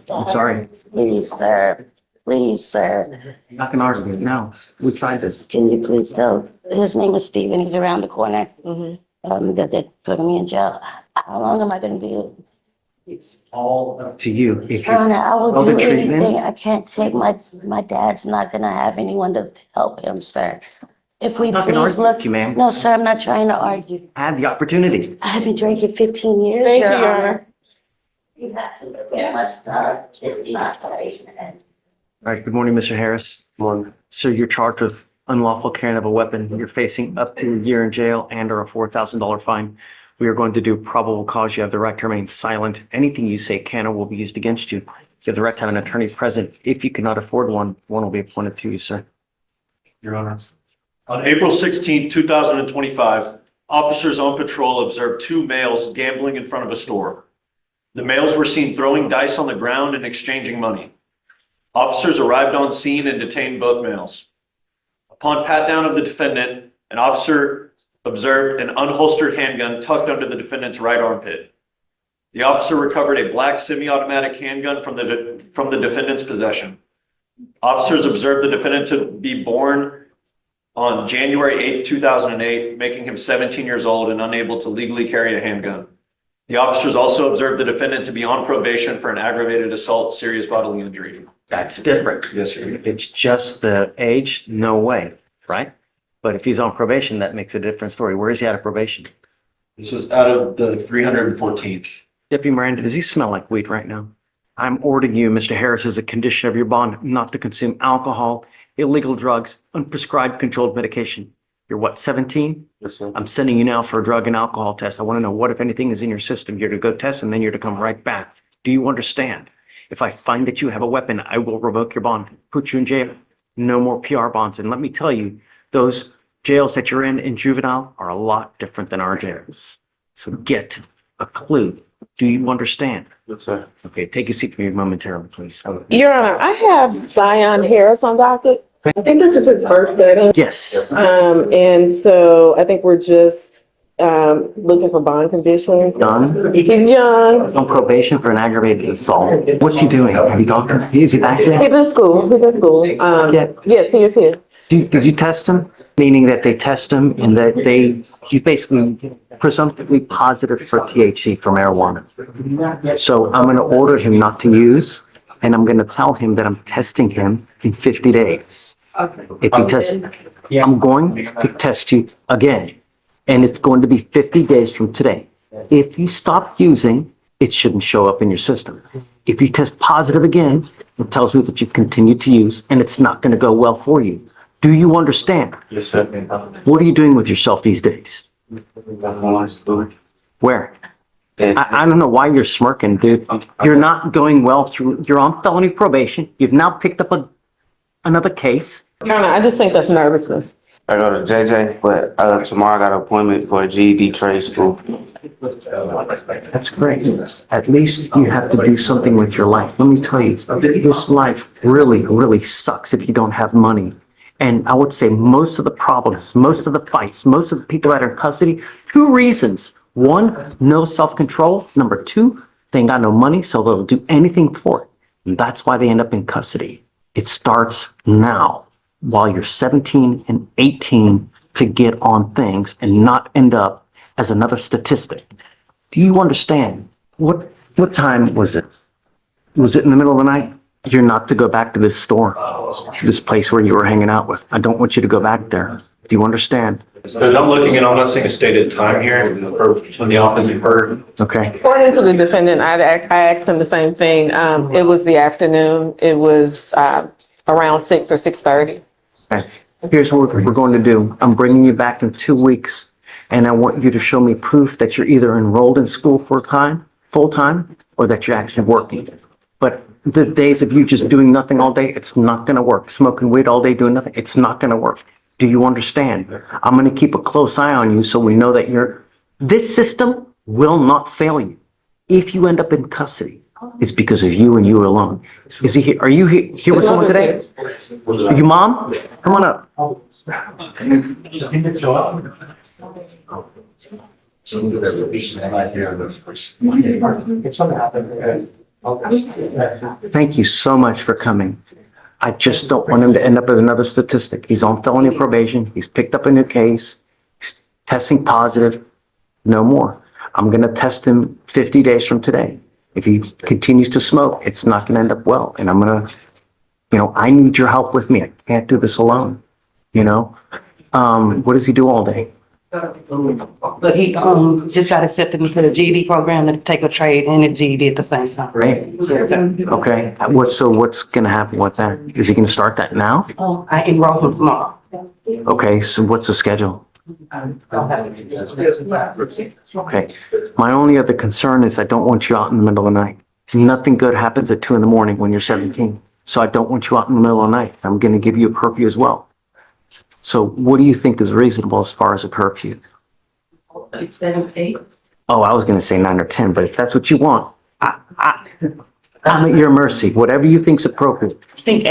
I'm sorry. Please, sir. Please, sir. I'm not going to argue. No, we tried this. Can you please tell? His name is Steven. He's around the corner. That they're putting me in jail. How long am I going to be? It's all up to you. If Your Honor, I will all the do anything. treatment, I can't take my dad's not going to have anyone to help him, sir. If we I'm not going to please argue look. with you, ma'am. No, sir, I'm not trying to argue. Have the opportunity. I haven't drank in 15 years. Thank you, Your Honor. You have to look at my stuff. It's not right. All right. Good morning, Mr. Harris. Morning. Sir, you're charged with unlawful carrying of a weapon. You're facing up to a year in jail and or a $4,000 fine. We are going to do probable cause. You have the right to remain silent. Anything you say can or will be used against you. You have the right to have an attorney present. If you cannot afford one will be appointed to you, sir. Your Honor. On April 16, 2025, officers on patrol observed 2 males gambling in front of a store. The males were seen throwing dice on the ground and exchanging money. Officers arrived on scene and detained both males. Upon pat down of the defendant, an officer observed an unholstered handgun tucked under the defendant's right armpit. The officer recovered a black semi-automatic handgun from the defendant's possession. Officers observed the defendant to be born on January 8th, 2008, making him 17 years old and unable to legally carry a handgun. The officers also observed the defendant to be on probation for an aggravated assault, serious bodily injury. That's different. Yes, sir. If it's just the age, no way, right? But if he's on probation, that makes a different story. Where is he out of probation? This was out of the 314th. Deputy Miranda, does he smell like weed right now? I'm ordering you, Mr. Harris, as a condition of your bond, not to consume alcohol, illegal drugs, unprescribed controlled medication. You're what, 17? Yes, sir. I'm sending you now for a drug and alcohol test. I want to know what, if anything, is in your system. You're to go test and then you're to come right back. Do you understand? If I find that you have a weapon, I will revoke your bond, put you in jail. No more PR bonds. And let me tell you, those jails that you're in juvenile are a lot different than our jails. So get a clue. Do you understand? Yes, sir. Okay, take a seat for me momentarily, please. Your Honor, I have Zion Harris on docket. I think this is his first setting. Yes. And so I think we're just looking for bond conditions. Done. He's young. He's on probation for an aggravated assault. What's he doing? Have you talked to him? Is he back there? He's in school. He's in school. Yeah. Yes, he is here. Did you test him? Meaning that they test him and that he's basically presumptively positive for THC, for marijuana. So I'm going to order him not to use, and I'm going to tell him that I'm testing him in 50 days. If he tests, I'm going to test you again, and it's going to be 50 days from today. If you stop using, it shouldn't show up in your system. If you test positive again, it tells me that you've continued to use, and it's not going to go well for you. Do you understand? Yes, sir. What are you doing with yourself these days? Where? I don't know why you're smirking, dude. You're not going well through, you're on felony probation. You've now picked up another case. Your Honor, I just think that's nervousness. I go to JJ, but tomorrow I got an appointment for a GED trade school. That's great. At least you have to do something with your life. Let me tell you, this life really, really sucks if you don't have money. And I would say most of the problems, most of the fights, most of the people that are in custody, two reasons. One, no self-control. Number two, they ain't got no money, so they'll do anything for it. And that's why they end up in custody. It starts now, while you're 17 and 18, to get on things and not end up as another statistic. Do you understand? What time was it? Was it in the middle of the night? You're not to go back to this store, this place where you were hanging out with. I don't want you to go back there. Do you understand? Judge, I'm looking and I'm not seeing a stated time here for when the offense occurred. Okay. According to the defendant, I asked him the same thing. It was the afternoon. It was around 6 or 6:30. Okay. Here's what we're going to do. I'm bringing you back in 2 weeks, and I want you to show me proof that you're either enrolled in school full time, or that you're actually working. But the days of you just doing nothing all day, it's not going to work. Smoking weed all day, doing nothing, it's not going to work. Do you understand? I'm going to keep a close eye on you so we know that this system will not fail you. If you end up in custody, it's because of you and you alone. Is he here? Are you here with someone today? Are you mom? Come on up. Thank you so much for coming. I just don't want him to end up as another statistic. He's on felony probation. He's picked up a new case. He's testing positive. No more. I'm going to test him 50 days from today. If he continues to smoke, it's not going to end up well. And I'm going to, I need your help with me. I can't do this alone. What does he do all day? But he just got accepted into the GED program to take a trade and a GED at the same time. Great. Okay. What's going to happen with that? Is he going to start that now? I enroll him tomorrow. Okay. So what's the schedule? Okay. My only other concern is I don't want you out in the middle of the night. Nothing good happens at 2 a.m. when you're 17. So I don't want you out in the middle of the night. I'm going to give you a curfew as well. So what do you think is reasonable as far as a curfew? 7, 8. Oh, I was going to say 9 or 10, but if that's what you want, I'm at your mercy. Whatever you think's appropriate. I think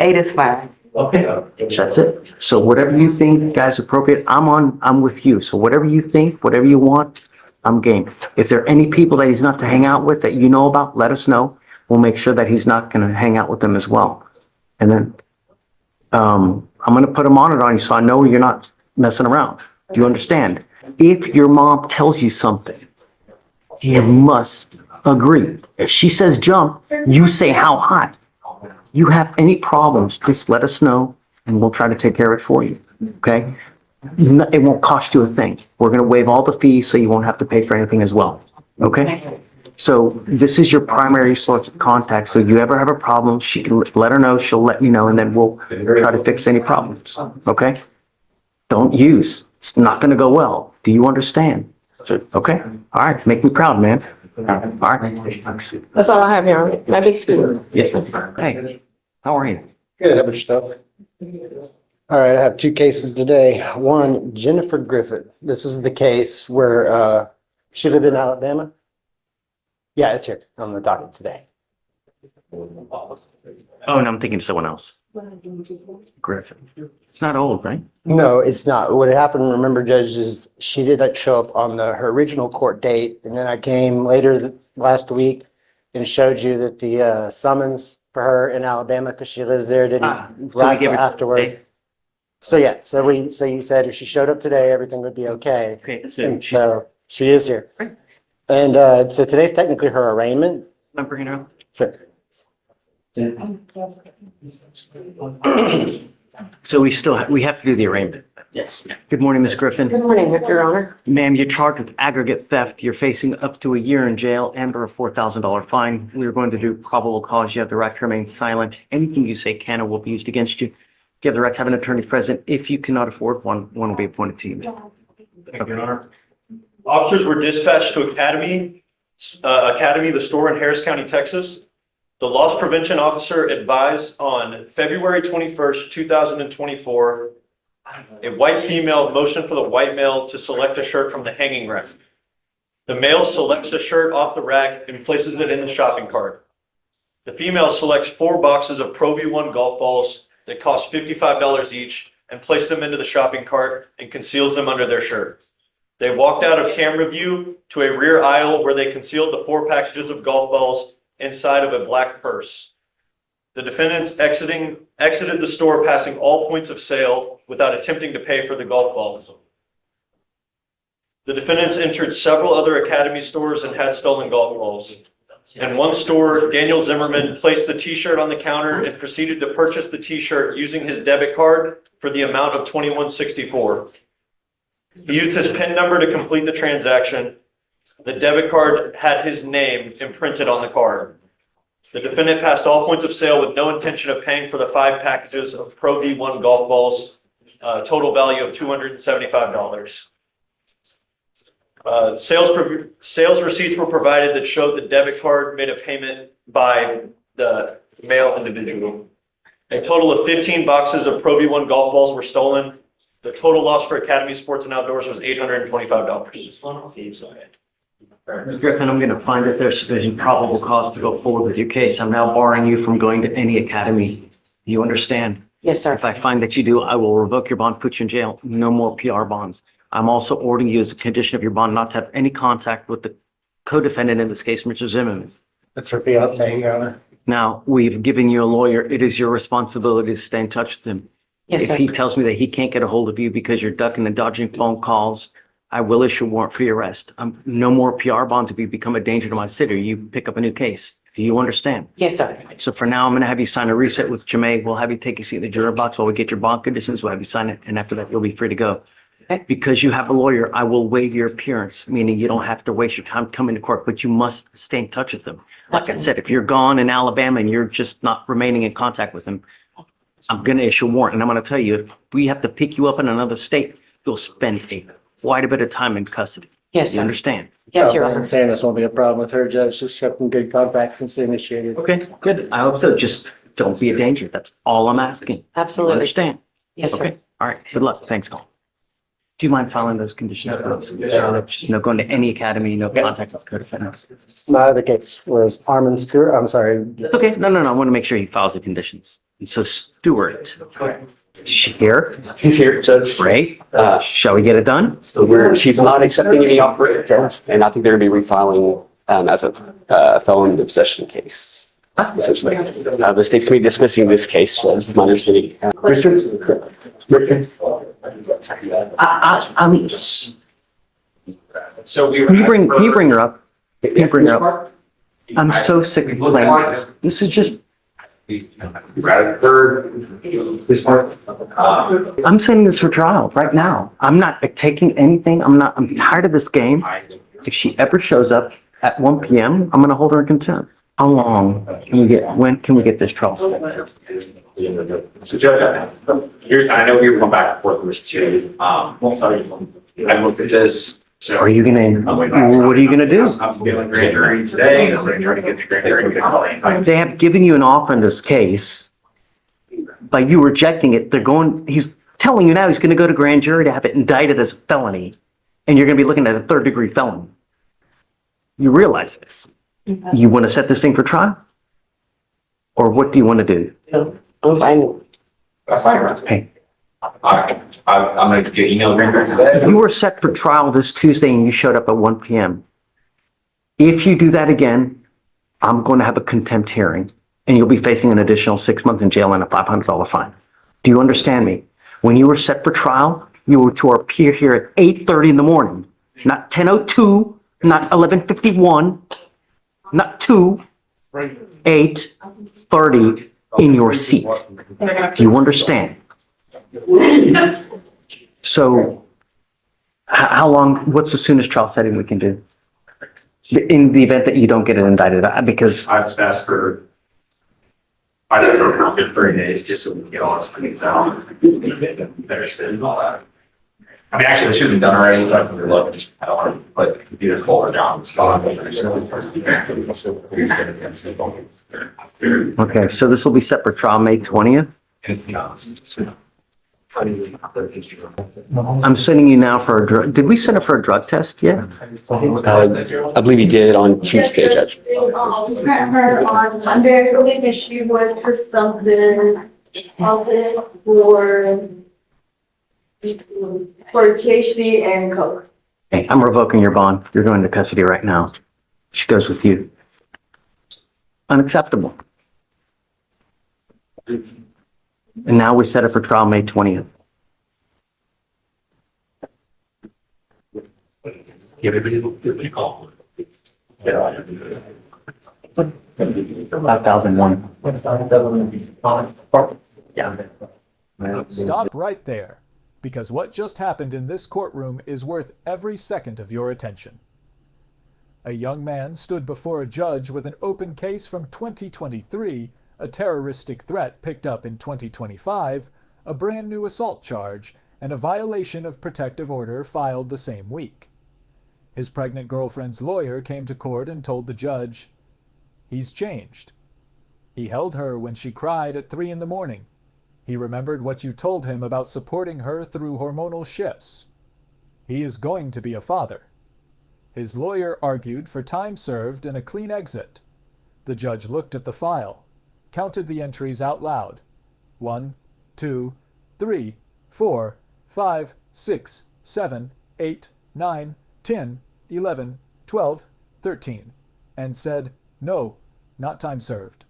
8 is fine. Okay, that's it. So whatever you think, guys, appropriate, I'm with you. So whatever you think, whatever you want, I'm game. If there are any people that he's not to hang out with that you know about, let us know. We'll make sure that he's not gonna hang out with them as well. And then, I'm gonna put a monitor on you so I know you're not messing around. Do you understand? If your mom tells you something, you must agree. If she says jump, you say how high. You have any problems, just let us know and we'll try to take care of it for you, okay? It won't cost you a thing. We're gonna waive all the fees so you won't have to pay for anything as well, okay? So this is your primary source of contact. So you ever have a problem, she can let her know, she'll let me know, and then we'll try to fix any problems, okay? Don't use, it's not gonna go well. Do you understand? Okay, all right, make me proud, man. All right. That's all I have, Your Honor. My big scoop. Yes, ma'am. Hey, how are you? Good, how about yourself? All right, I have two cases today. One, Jennifer Griffith. This was the case where she lived in Alabama. Yeah, it's here on the docket today. Oh, no, I'm thinking of someone else. Griffin. It's not old, right? No, it's not. What happened, remember, Judge, is she didn't show up on her original court date, and then I came later last week and showed you that the summons for her in Alabama, because she lives there, didn't arrive till afterwards. So yeah, so you said if she showed up today, everything would be okay. Okay, And so she is here. And so today's technically her arraignment. I'm bringing her up. Sure. So we have to do the arraignment. Yes. Good morning, Ms. Griffin. Good morning, Your Honor. Ma'am, you're charged with aggregate theft. You're facing up to a year in jail and or a $4,000 fine. We're going to do probable cause. You have the right to remain silent. Anything you say can or will be used against you. You have the right to have an attorney present. If you cannot afford one will be appointed to you. Thank you, Your Honor. Officers were dispatched to Academy, the store in Harris County, Texas. The loss prevention officer advised on February 21st, 2024, a white female motioned for the white male to select a shirt from the hanging rack. The male selects a shirt off the rack and places it in the shopping cart. The female selects 4 boxes of Pro V1 golf balls that cost $55 each and places them into the shopping cart and conceals them under their shirt. They walked out of camera view to a rear aisle where they concealed the 4 packages of golf balls inside of a black purse. The defendants exited the store, passing all points of sale without attempting to pay for the golf balls. The defendants entered several other Academy stores and had stolen golf balls. In one store, Daniel Zimmerman placed the t-shirt on the counter and proceeded to purchase the t-shirt using his debit card for the amount of $21.64. He used his PIN number to complete the transaction. The debit card had his name imprinted on the card. The defendant passed all points of sale with no intention of paying for the 5 packages of Pro V1 golf balls, total value of $275. Sales receipts were provided that showed the debit card made a payment by the male individual. A total of 15 boxes of Pro V1 golf balls were stolen. The total loss for Academy Sports and Outdoors was $825. Ms. Griffin, I'm going to find that there's sufficient probable cause to go forward with your case. I'm now barring you from going to any academy. You understand? Yes, sir. If I find that you do, I will revoke your bond, put you in jail. No more PR bonds. I'm also ordering you as a condition of your bond not to have any contact with the co-defendant in this case, Mr. Zimmerman. That's her fiance, Your Honor. Now, we've given you a lawyer. It is your responsibility to stay in touch with him. Yes, If sir. he tells me that he can't get a hold of you because you're ducking and dodging phone calls, I will issue a warrant for your arrest. No more PR bonds if you become a danger to my city. You pick up a new case. Do you understand? Yes, sir. So for now, I'm going to have you sign a reset with Jamae. We'll have you take a seat in the juror box while we get your bond conditions. We'll have you sign it. And after that, you'll be free to go. Okay. Because you have a lawyer, I will waive your appearance, meaning you don't have to waste your time coming to court, but you must stay in touch with them. Like I said, if you're gone in Alabama and you're just not remaining in contact with them, I'm going to issue a warrant. And I'm going to tell you, if we have to pick you up in another state, you'll spend quite a bit of time in custody. Yes, You sir. understand? Yes, Your I'm Honor. not saying this won't be a problem with her, Judge. She's kept in good contact since we initiated. Okay, good. I hope so. Just don't be a danger. That's all I'm asking. You Absolutely. understand? Yes, sir. Okay, all right. Good luck. Thanks, Colin. Do you mind following those conditions? Just no going to any academy, no contact with co-defendants. My other case was Armin Stewart. I'm sorry. That's okay. No. I want to make sure he follows the conditions. And so Stuart, Correct. is she here? He's here, Judge. Great. Shall we get it done? So she's not accepting any offer, Judge, and I think they're gonna be refiling, as a, felon in possession case, essentially. The state's gonna be dismissing this case, Judge, is my understanding. Richard? Richard? I'm. So we. Can you bring her up? Can you bring her up? I'm so sick of playing this. This is just, I'm sending this for trial right now. I'm not taking anything. I'm tired of this game. If she ever shows up at 1 PM, I'm gonna hold her in contempt. How long when can we get this trial set? So Judge, I know we were going back and forth with this too. Sorry, I looked at this. So What are you gonna do? I'm feeling grand jury today. I'm going to try to get the grand jury. They have given you an offer in this case. By you rejecting it, he's telling you now he's gonna go to grand jury to have it indicted as a felony. And you're gonna be looking at a 3rd-degree felony. You realize this. You wanna set this thing for trial? Or what do you wanna do? I'm fine. That's fine. Hey, I'm going to get email grand jury today. you were set for trial this Tuesday and you showed up at 1 PM. If you do that again, I'm going to have a contempt hearing and you'll be facing an additional 6 months in jail and a $500 fine. Do you understand me? When you were set for trial, you were to appear here at 8:30 in the morning, not 10:02, not 11:51, not 2, 8:30 in your seat. Do you understand? So how long, what's the soonest trial setting we can do? In the event that you don't get it indicted, because I just asked for 30 days just so we can get all this things out. And all that. I mean, actually, it should have been done already, but we look, just, I don't want to put either Cole or John in the spot. okay, so this will be set for trial May 20th. I'm sending you now for a drug. Did we send it for a drug test yet? I believe you did on Tuesday, Judge. Sent her on Monday, I believe she was for something positive for THC and coke. Hey, I'm revoking your bond. You're going to custody right now. She goes with you. Unacceptable. And now we set it for trial May 20th. Give everybody a call. 5,001. Yeah. Stop right there, because what just happened in this courtroom is worth every second of your attention. A young man stood before a judge with an open case from 2023, a terroristic threat picked up in 2025, a brand new assault charge, and a violation of protective order filed the same week. His pregnant girlfriend's lawyer came to court and told the judge, he's changed. He held her when she cried at 3 in the morning. He remembered what you told him about supporting her through hormonal shifts. He is going to be a father. His lawyer argued for time served and a clean exit. The judge looked at the file, counted the entries out loud. 1, 2, 3, 4, 5, 6, 7, 8, 9, 10, 11, 12, 13, and said, no, not time served.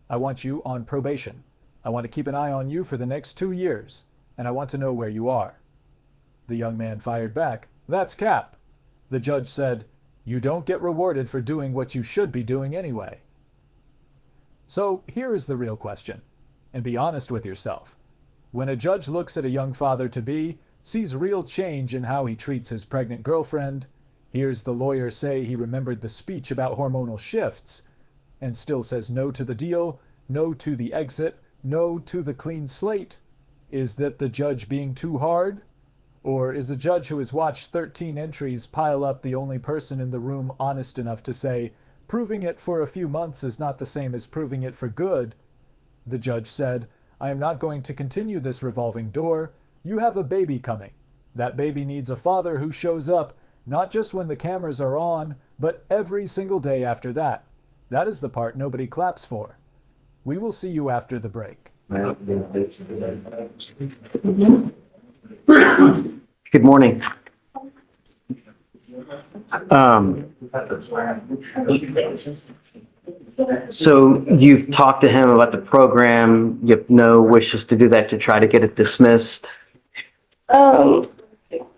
I want you on probation. I want to keep an eye on you for the next 2 years, and I want to know where you are. The young man fired back, that's cap. The judge said, you don't get rewarded for doing what you should be doing anyway. So here is the real question, and be honest with yourself. When a judge looks at a young father-to-be, sees real change in how he treats his pregnant girlfriend, hears the lawyer say he remembered the speech about hormonal shifts, and still says no to the deal, no to the exit, no to the clean slate, is that the judge being too hard? Or is a judge who has watched 13 entries pile up the only person in the room honest enough to say, proving it for a few months is not the same as proving it for good? The judge said, I am not going to continue this revolving door. You have a baby coming. That baby needs a father who shows up, not just when the cameras are on, but every single day after that. That is the part nobody claps for. We will see you after the break. Good morning. So you've talked to him about the program. You have no wishes to do that to try to get it dismissed? No,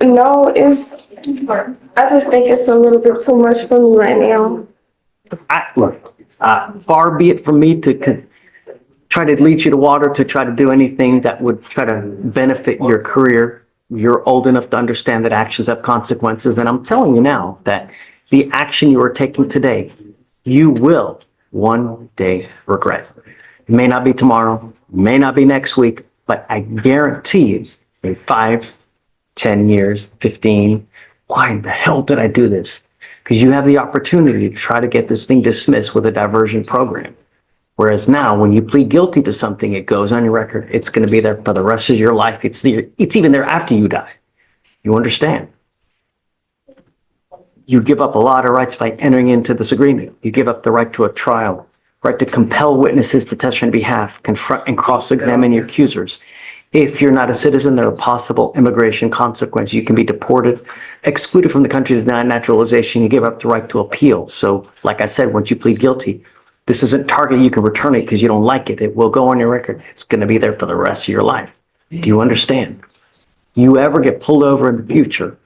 I just think it's a little bit too much for me right now. Look, far be it from me to try to lead you to water, to try to do anything that would try to benefit your career. You're old enough to understand that actions have consequences. And I'm telling you now that the action you are taking today, you will one day regret. It may not be tomorrow, may not be next week, but I guarantee you in 5, 10 years, 15, why in the hell did I do this? Because you have the opportunity to try to get this thing dismissed with a diversion program. Whereas now, when you plead guilty to something, it goes on your record. It's going to be there for the rest of your life. It's even there after you die. You understand? You give up a lot of rights by entering into this agreement. You give up the right to a trial, right to compel witnesses to testify on behalf, confront and cross-examine your accusers. If you're not a citizen, there are possible immigration consequences. You can be deported, excluded from the country, denied naturalization. You give up the right to appeal. So, like I said, once you plead guilty, this isn't target. You can return it because you don't like it. It will go on your record. It's going to be there for the rest of your life. Do you understand? You ever get pulled over in the future,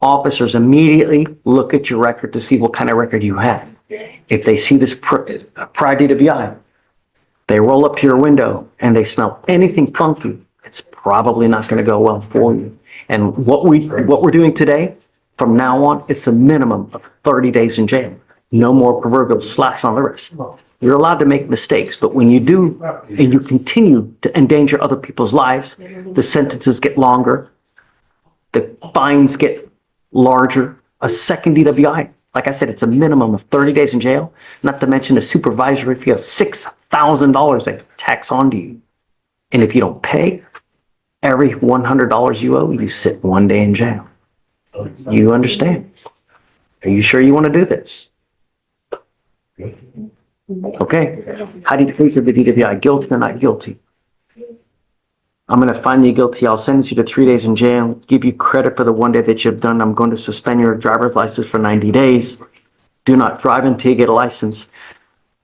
officers immediately look at your record to see what kind of record you have. If they see this prior DWI, they roll up to your window and they smell anything funky, it's probably not going to go well for you. And what we're doing today, from now on, it's a minimum of 30 days in jail. No more proverbial slaps on the wrist. You're allowed to make mistakes, but when you do and you continue to endanger other people's lives, the sentences get longer, the fines get larger. A second DWI, like I said, it's a minimum of 30 days in jail, not to mention a supervisory fee of $6,000 they tax onto you. And if you don't pay, every $100 you owe, you sit 1 day in jail. You understand? Are you sure you want to do this? Okay. How do you plead for the DWI? Guilty or not guilty? I'm going to find you guilty. I'll sentence you to 3 days in jail, give you credit for the 1 day that you've done. I'm going to suspend your driver's license for 90 days. Do not drive until you get a license.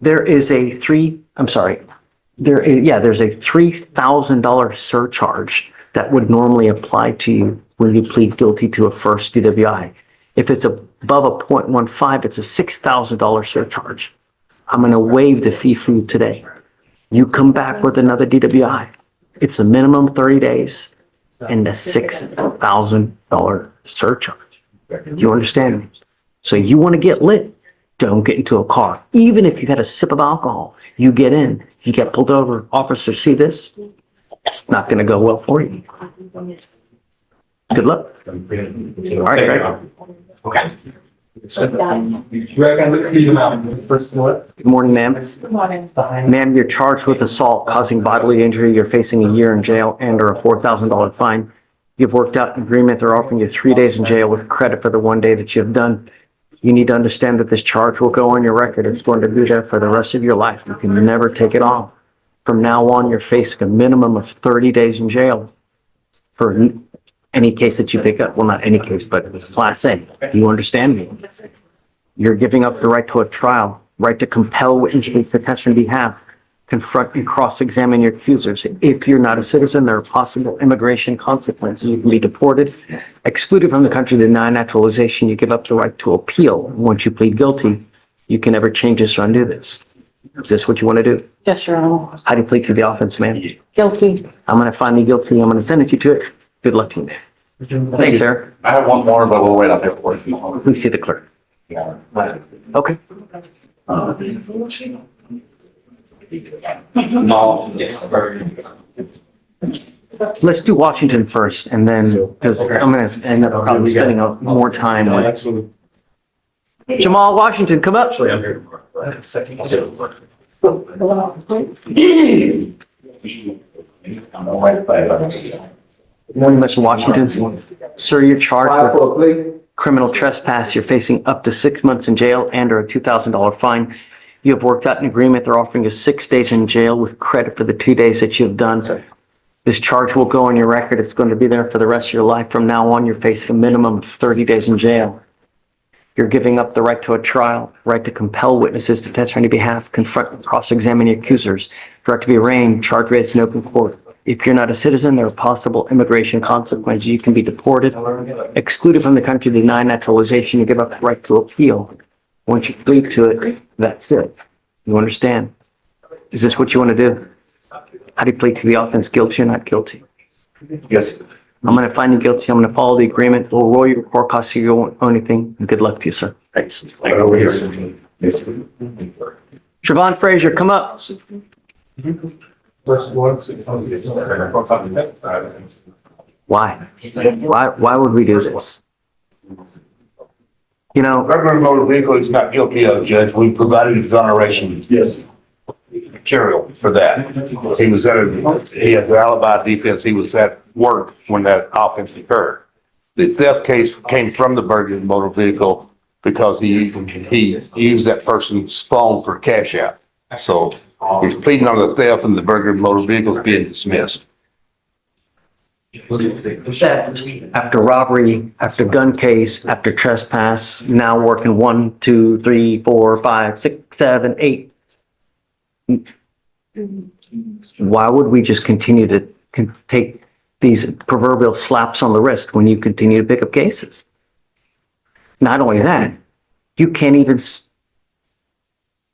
There's a $3,000 surcharge that would normally apply to you when you plead guilty to a first DWI. If it's above a 0.15, it's a $6,000 surcharge. I'm going to waive the fee for you today. You come back with another DWI. It's a minimum 30 days and a $6,000 surcharge. You understand me? So you want to get lit, don't get into a car. Even if you've had a sip of alcohol, you get in, you get pulled over, officers see this, it's not going to go well for you. Good luck. All right, Greg. Okay. Good morning, ma'am. Good morning. Ma'am, you're charged with assault causing bodily injury. You're facing a year in jail and or a $4,000 fine. You've worked out an agreement. They're offering you 3 days in jail with credit for the 1 day that you've done. You need to understand that this charge will go on your record. It's going to be there for the rest of your life. You can never take it off. From now on, you're facing a minimum of 30 days in jail for any case that you pick up. Well, not any case, but Class A. You understand me? You're giving up the right to a trial, right to compel witnesses to testify on behalf, confront and cross-examine your accusers. If you're not a citizen, there are possible immigration consequences. You can be deported, excluded from the country, denied naturalization. You give up the right to appeal. Once you plead guilty, you can never change this or undo this. Is this what you want to do? Yes, Your Honor. How do you plead to the offense, ma'am? Guilty. I'm going to find you guilty. I'm going to sentence you to it. Good luck to you, ma'am. Thanks, sir. I have one more, but we'll wait on paperwork. Please see the clerk. Okay. No, yes. Let's do Washington first, and then, because I'm going to end up probably spending more time with Jamal Washington. Come up. Actually, I'm here Good morning, Mr. Washington. Sir, you're charged with criminal trespass. You're facing up to 6 months in jail and or a $2,000 fine. You have worked out an agreement. They're offering you 6 days in jail with credit for the 2 days that you've done. This charge will go on your record. It's going to be there for the rest of your life. From now on, you're facing a minimum of 30 days in jail. You're giving up the right to a trial, right to compel witnesses to testify on your behalf, confront and cross-examine your accusers, right to be arraigned, charged, raised in open court. If you're not a citizen, there are possible immigration consequences. You can be deported, excluded from the country, denied naturalization. You give up the right to appeal. Once you plead to it, that's it. You understand? Is this what you want to do? How do you plead to the offense? Guilty or not guilty? Yes. I'm going to find you guilty. I'm going to follow the agreement. We'll roll your court costs so you won't owe anything. And good luck to you, sir. Thanks. Trevon Frazier, come up. Why? Why would we do this? You know, Regular motor vehicle is not guilty of, Judge. We provided exoneration. Yes. Material for that. He had the alibi defense. He was at work when that offense occurred. The theft case came from the burglary motor vehicle because he used that person's phone for cash out. So he's pleading on the theft and the burglary motor vehicle is being dismissed. theft after robbery, after gun case, after trespass, now working 1, 2, 3, 4, 5, 6, 7, 8. Why would we just continue to take these proverbial slaps on the wrist when you continue to pick up cases? Not only that, you can't even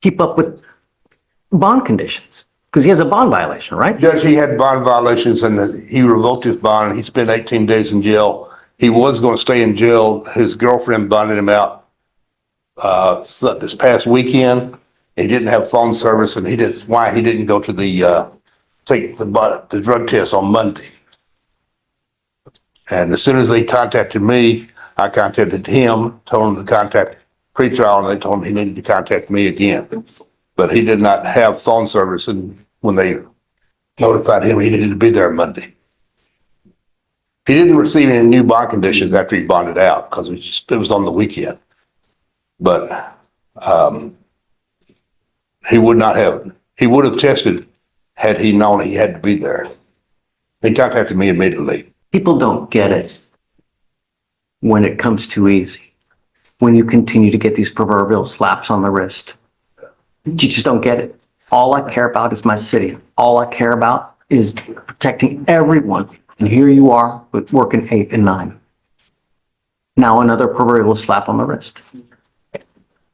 keep up with bond conditions because he has a bond violation, right? Judge, he had bond violations and he revoked his bond. He spent 18 days in jail. He was going to stay in jail. His girlfriend bonded him out this past weekend. He didn't have phone service, and why he didn't go to take the drug test on Monday. And as soon as they contacted me, I contacted him, told him to contact pretrial, and they told him he needed to contact me again. But he did not have phone service, and when they notified him, he needed to be there Monday. He didn't receive any new bond conditions after he bonded out because it was on the weekend. But he would have tested had he known he had to be there. He contacted me immediately. People don't get it when it comes too easy. When you continue to get these proverbial slaps on the wrist. You just don't get it. All I care about is my city. All I care about is protecting everyone. And here you are with working 8 and 9. Now another proverbial slap on the wrist.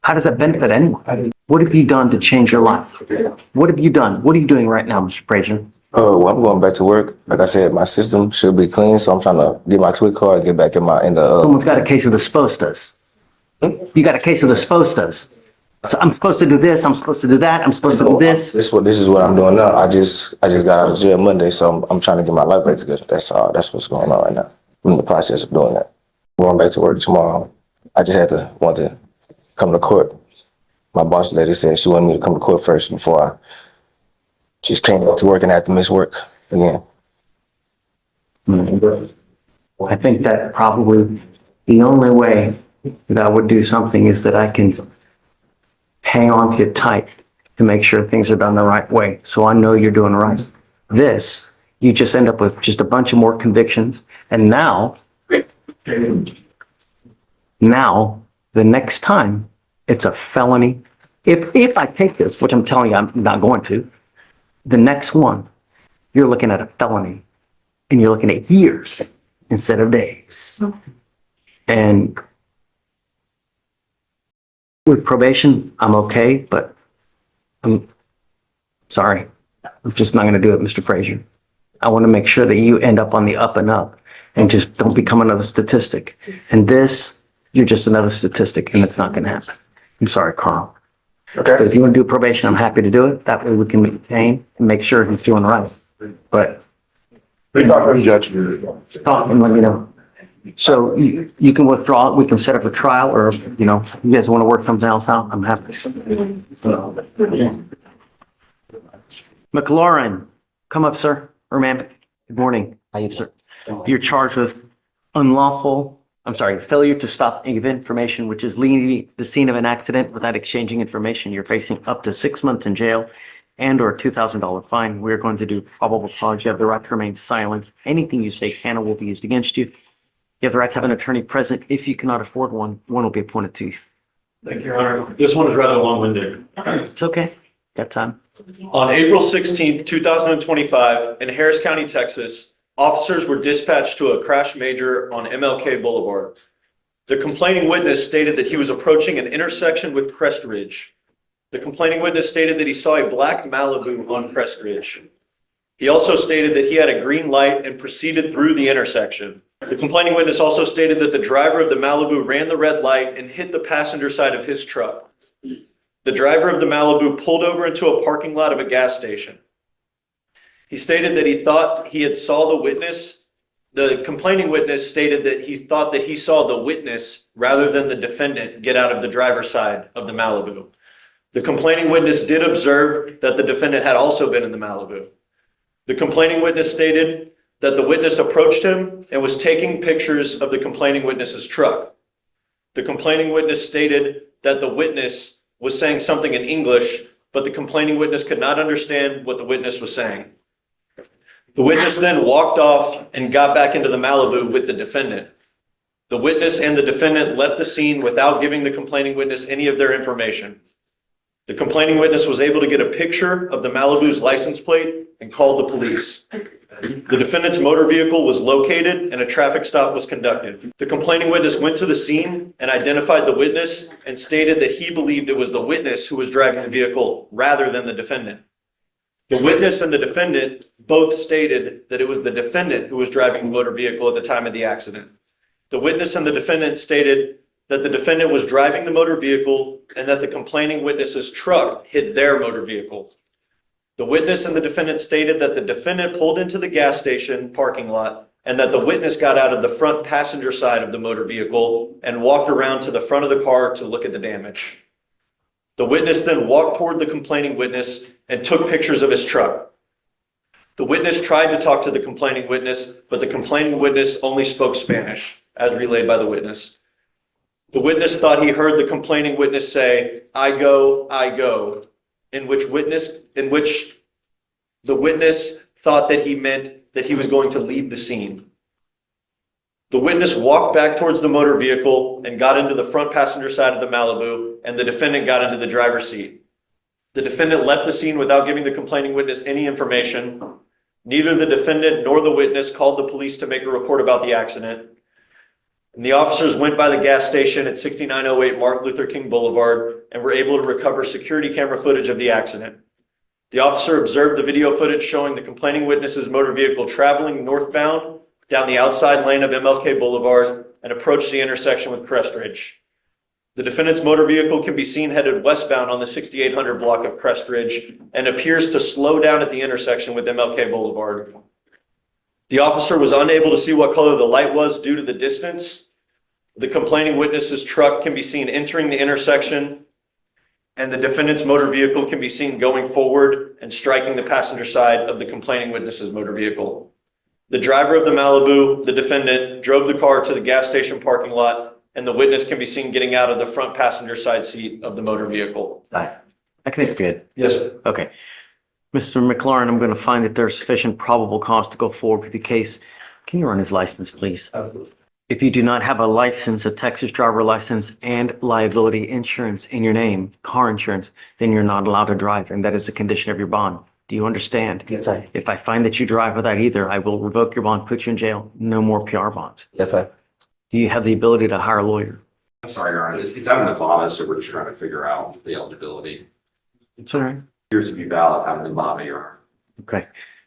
How does that benefit anyone? What have you done to change your life? What have you done? What are you doing right now, Mr. Frazier? Oh, well, I'm going back to work. Like I said, my system should be clean, so I'm trying to get my tweet card and get back in the. Someone's got a case of the spostas. You got a case of the spostas. So I'm supposed to do this. I'm supposed to do that. I'm supposed to do this. This is what I'm doing now. I just got out of jail Monday, so I'm trying to get my life back together. That's all. That's what's going on right now. I'm in the process of doing that. I'm going back to work tomorrow. I just want to come to court. My boss lady said she wanted me to come to court first before I just came back to work and had to miss work again. I think that probably the only way that I would do something is that I can hang on to you tight to make sure things are done the right way. So I know you're doing right. This, you just end up with just a bunch of more convictions. And now, the next time it's a felony. If I take this, which I'm telling you, I'm not going to, the next one, you're looking at a felony and you're looking at years instead of days. And with probation, I'm okay, but I'm sorry. I'm just not going to do it, Mr. Frazier. I want to make sure that you end up on the up and up and just don't become another statistic. And this, you're just another statistic, and it's not going to happen. I'm sorry, Carl. Okay. But if you want to do probation, I'm happy to do it. That way we can maintain and make sure he's doing right. But Talk to the judge. talk and let me know. So you can withdraw it. We can set up a trial, or you guys want to work something else out. I'm happy. McLaurin, come up, sir. Or ma'am. Good morning. How you sir? You're charged with unlawful I'm sorry, failure to stop and give information, which is leaving the scene of an accident without exchanging information. You're facing up to 6 months in jail and/or a $2,000 fine. We're going to do probable cause. You have the right to remain silent. Anything you say can or will be used against you. You have the right to have an attorney present. If you cannot afford one, one will be appointed to you. Thank you, Your Honor. This one is rather long-winded. It's okay. Got time. On April 16th, 2025, in Harris County, Texas, officers were dispatched to a crash major on MLK Boulevard. The complaining witness stated that he was approaching an intersection with Crest Ridge. The complaining witness stated that he saw a black Malibu on Crest Ridge. He also stated that he had a green light and proceeded through the intersection. The complaining witness also stated that the driver of the Malibu ran the red light and hit the passenger side of his truck. The driver of the Malibu pulled over into a parking lot of a gas station. He stated that he thought he had saw the witness. The complaining witness stated that he thought that he saw the witness rather than the defendant get out of the driver's side of the Malibu. The complaining witness did observe that the defendant had also been in the Malibu. The complaining witness stated that the witness approached him and was taking pictures of the complaining witness's truck. The complaining witness stated that the witness was saying something in English, but the complaining witness could not understand what the witness was saying. The witness then walked off and got back into the Malibu with the defendant. The witness and the defendant left the scene without giving the complaining witness any of their information. The complaining witness was able to get a picture of the Malibu's license plate and called the police. The defendant's motor vehicle was located and a traffic stop was conducted. The complaining witness went to the scene and identified the witness and stated that he believed it was the witness who was driving the vehicle rather than the defendant. The witness and the defendant both stated that it was the defendant who was driving the motor vehicle at the time of the accident. The witness and the defendant stated that the defendant was driving the motor vehicle and that the complaining witness's truck hit their motor vehicle. The witness and the defendant stated that the defendant pulled into the gas station parking lot and that the witness got out of the front passenger side of the motor vehicle and walked around to the front of the car to look at the damage. The witness then walked toward the complaining witness and took pictures of his truck. The witness tried to talk to the complaining witness, but the complaining witness only spoke Spanish, as relayed by the witness. The witness thought he heard the complaining witness say, I go, in which the witness thought that he meant that he was going to leave the scene. The witness walked back towards the motor vehicle and got into the front passenger side of the Malibu, and the defendant got into the driver's seat. The defendant left the scene without giving the complaining witness any information. Neither the defendant nor the witness called the police to make a report about the accident. And the officers went by the gas station at 6908 Martin Luther King Boulevard and were able to recover security camera footage of the accident. The officer observed the video footage showing the complaining witness's motor vehicle traveling northbound down the outside lane of MLK Boulevard and approached the intersection with Crest Ridge. The defendant's motor vehicle can be seen headed westbound on the 6800 block of Crest Ridge and appears to slow down at the intersection with MLK Boulevard. The officer was unable to see what color the light was due to the distance. The complaining witness's truck can be seen entering the intersection, and the defendant's motor vehicle can be seen going forward and striking the passenger side of the complaining witness's motor vehicle. The driver of the Malibu, the defendant, drove the car to the gas station parking lot, and the witness can be seen getting out of the front passenger side seat of the motor vehicle. I think good. Yes, sir. Okay. Mr. McLaurin, I'm going to find that there's sufficient probable cause to go forward with the case. Can you run his license, please? Absolutely. If you do not have a license, a Texas driver license, and liability insurance in your name, car insurance, then you're not allowed to drive, and that is a condition of your bond. Do you understand? Yes, sir. If I find that you drive without either, I will revoke your bond, put you in jail. No more PR bonds. Yes, sir. Do you have the ability to hire a lawyer? I'm sorry, Your Honor, it's out in Nevada, so we're just trying to figure out the eligibility. It's all right. Appears to be valid out in Nevada, Your Honor. Okay.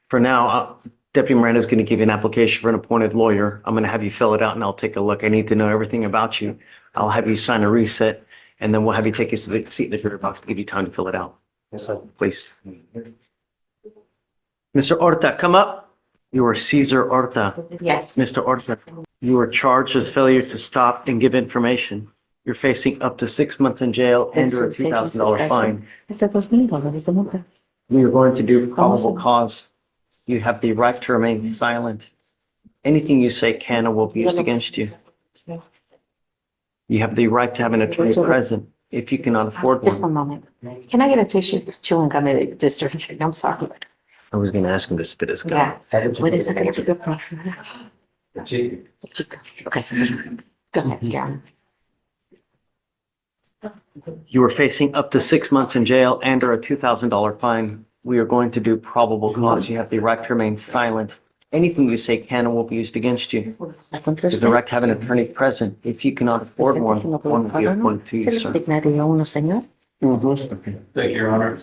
For now, Deputy Miranda is going to give you an application for an appointed lawyer. I'm going to have you fill it out and I'll take a look. I need to know everything about you. I'll have you sign a reset and then we'll have you take us to the seat in the jury box to give you time to fill it out. Yes, sir. Please. Mr. Horta, come up. You are Cesar Horta. Yes. Mr. Horta, you are charged with failure to stop and give information. You're facing up to 6 months in jail and or a $2,000 fine. We are going to do probable cause. You have the right to remain silent. Anything you say can or will be used against you. You have the right to have an attorney present if you cannot afford Just one. one moment. Can I get a tissue? It's chewing gum in the district. I'm sorry. I was gonna ask him to spit his gum. Yeah. Puede sacar el chico. Chica. Okay. Go ahead, Karen. You are facing up to 6 months in jail and or a $2,000 fine. We are going to do probable cause. You have the right to remain silent. Anything you say can and will be used against you. You have the right to have an attorney present. If you cannot afford one, one will be appointed to you, sir. Thank you, Your Honor.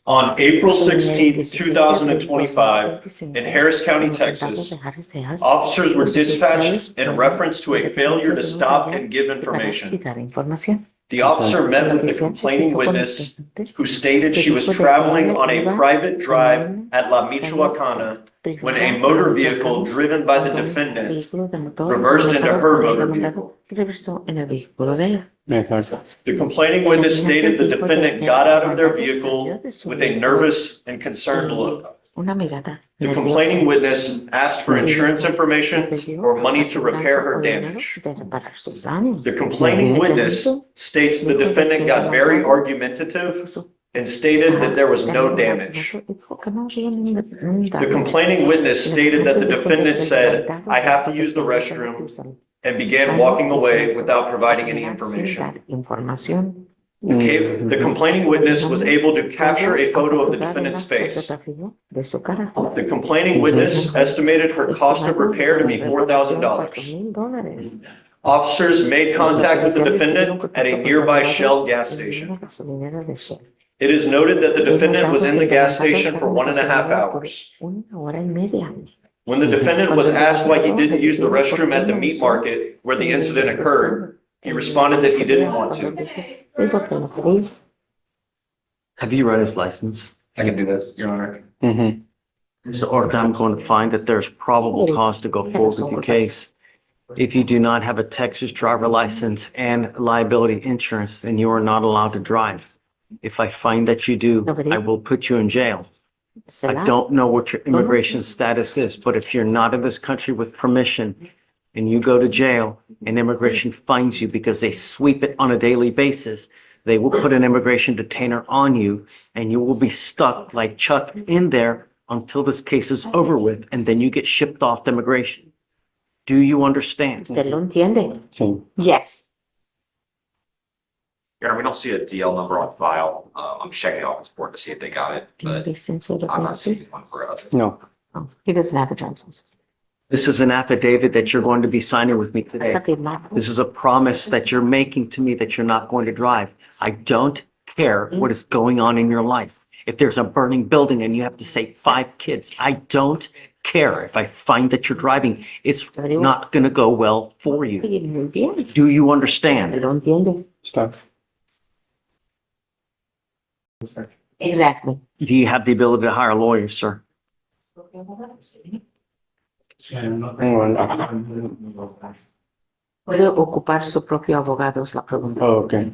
On April 16th, 2025, in Harris County, Texas, officers were dispatched in reference to a failure to stop and give information. The officer met with the complaining witness, who stated she was traveling on a private drive at La Michoacana when a motor vehicle driven by the defendant reversed into her motor vehicle. The complaining witness stated the defendant got out of their vehicle with a nervous and concerned look. The complaining witness asked for insurance information or money to repair her damage. The complaining witness states the defendant got very argumentative and stated that there was no damage. The complaining witness stated that the defendant said, "I have to use the restroom," and began walking away without providing any information. The complaining witness was able to capture a photo of the defendant's face. The complaining witness estimated her cost of repair to be $4,000. Officers made contact with the defendant at a nearby Shell gas station. It is noted that the defendant was in the gas station for 1.5 hours. When the defendant was asked why he didn't use the restroom at the meat market where the incident occurred, he responded that he didn't want to. Have you run his license? I can do that, Your Honor. So, or I'm going to find that there's probable cause to go forward with your case. If you do not have a Texas driver license and liability insurance, then you are not allowed to drive. If I find that you do, I will put you in jail. I don't know what your immigration status is, but if you're not in this country with permission and you go to jail and immigration finds you because they sweep it on a daily basis, they will put an immigration detainer on you and you will be stuck like Chuck in there until this case is over with, and then you get shipped off to immigration. Do you understand? Yes. Your Honor, we don't see a DL number on file. I'm checking the office board to see if they got it, but I'm not seeing one for us. No. He doesn't have a driver's license. This is an affidavit that you're going to be signing with me today. This is a promise that you're making to me that you're not going to drive. I don't care what is going on in your life. If there's a burning building and you have to save 5 kids, I don't care. If I find that you're driving, it's not going to go well for you. Do you understand? Stop. Exactly. Do you have the ability to hire a lawyer, sir? Puede ocupar su propio abogado, es la pregunta. Oh, okay.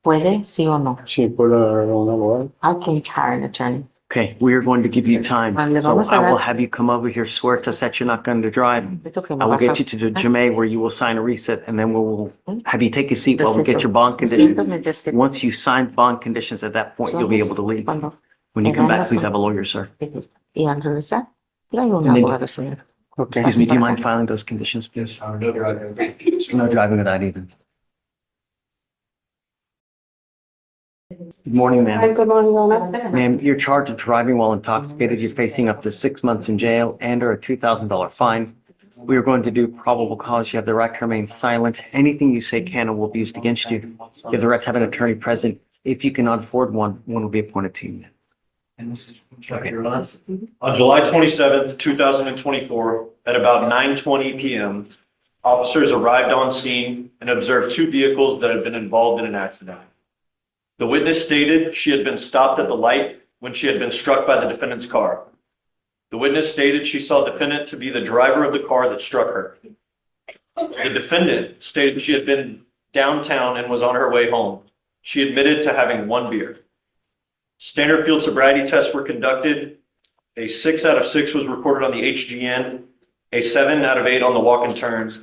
¿Puede, sí o no? Sí, puedo agarrar un abogado. I can hire an attorney. Okay, we are going to give you time. So I will have you come over here, swear to us that you're not going to drive. I will get you to the Jamaica where you will sign a reset, and then we will have you take a seat while we get your bond conditions. Once you sign bond conditions, at that point, you'll be able to leave. When you come back, please have a lawyer, sir. Y al regresar, traigo un And then- abogado, señor. Excuse me, do you mind filing those conditions, please? No driving without either. Good morning, ma'am. Good morning, Your Honor. Ma'am, you're charged with driving while intoxicated. You're facing up to 6 months in jail and or a $2,000 fine. We are going to do probable cause. You have the right to remain silent. Anything you say can and will be used against you. You have the right to have an attorney present. If you cannot afford one, one will be appointed to you. Okay. On July 27th, 2024, at about 9:20 p.m., officers arrived on scene and observed 2 vehicles that had been involved in an accident. The witness stated she had been stopped at the light when she had been struck by the defendant's car. The witness stated she saw the defendant to be the driver of the car that struck her. The defendant stated she had been downtown and was on her way home. She admitted to having 1 beer. Standard field sobriety tests were conducted. A 6 out of 6 was recorded on the HGN, a 7 out of 8 on the walk and turns,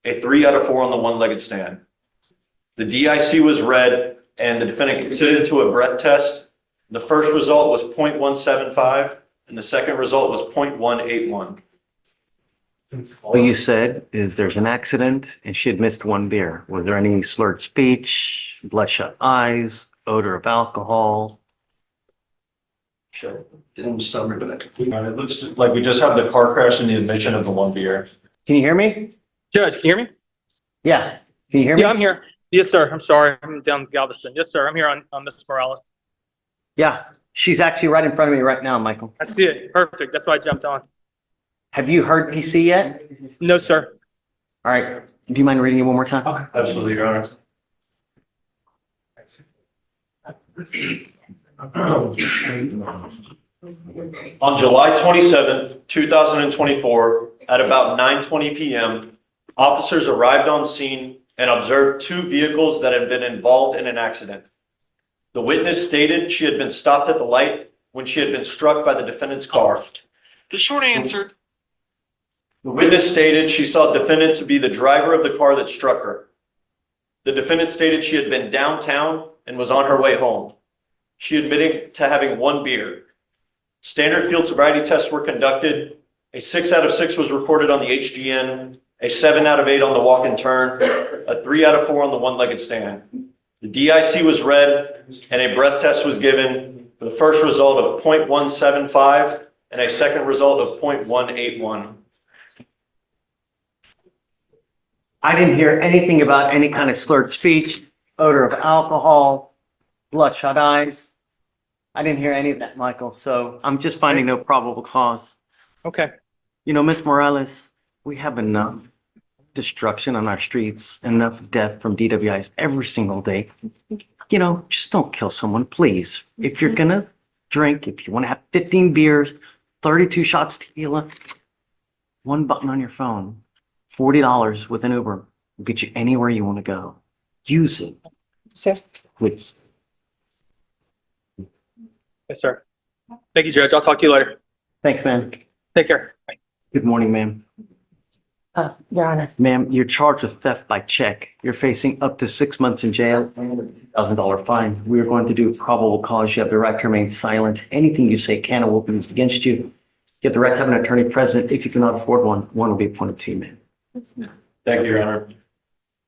a 3 out of 4 on the one-legged stand. The DIC was read and the defendant considered to a breath test. The first result was 0.175 and the second result was 0.181. All you said is there's an accident and she had missed one beer. Was there any slurred speech, bloodshot eyes, odor of alcohol? Sure. In summary, but it looks like we just have the car crash and the admission of the one beer. Can you hear me? Judge, can you hear me? Yeah. Can you hear me? Yeah, I'm here. Yes, sir. I'm sorry. I'm down in Galveston. Yes, sir. I'm here on Mrs. Morales. Yeah. She's actually right in front of me right now, Michael. I see it. Perfect. That's why I jumped on. Have you heard PC yet? No, sir. All right. Do you mind reading it one more time? Okay. Absolutely, Your Honor. On July 27th, 2024, at about 9:20 p.m., officers arrived on scene and observed 2 vehicles that had been involved in an accident. The witness stated she had been stopped at the light when she had been struck by the defendant's car. The short answer. The witness stated she saw the defendant to be the driver of the car that struck her. The defendant stated she had been downtown and was on her way home. She admitted to having 1 beer. Standard field sobriety tests were conducted. A 6 out of 6 was recorded on the HGN, a 7 out of 8 on the walk and turn, a 3 out of 4 on the one-legged stand. The DIC was read and a breath test was given for the first result of 0.175 and a second result of 0.181. I didn't hear anything about any kind of slurred speech, odor of alcohol, bloodshot eyes. I didn't hear any of that, Michael. So I'm just finding no probable cause. Okay. You know, Miss Morales, we have enough destruction on our streets, enough death from DWIs every single day. You know, just don't kill someone, please. If you're gonna drink, if you want to have 15 beers, 32 shots tequila, 1 button on your phone, $40 with an Uber will get you anywhere you want to go. Use it. Sir. Please. Yes, sir. Thank you, Judge. I'll talk to you later. Thanks, man. Take care. Bye. Good morning, ma'am. Your Honor. Ma'am, you're charged with theft by check. You're facing up to 6 months in jail and a $2,000 fine. We're going to do probable cause. You have the right to remain silent. Anything you say can or will be used against you. You have the right to have an attorney present. If you cannot afford one will be appointed to you, ma'am. Thank you, Your Honor.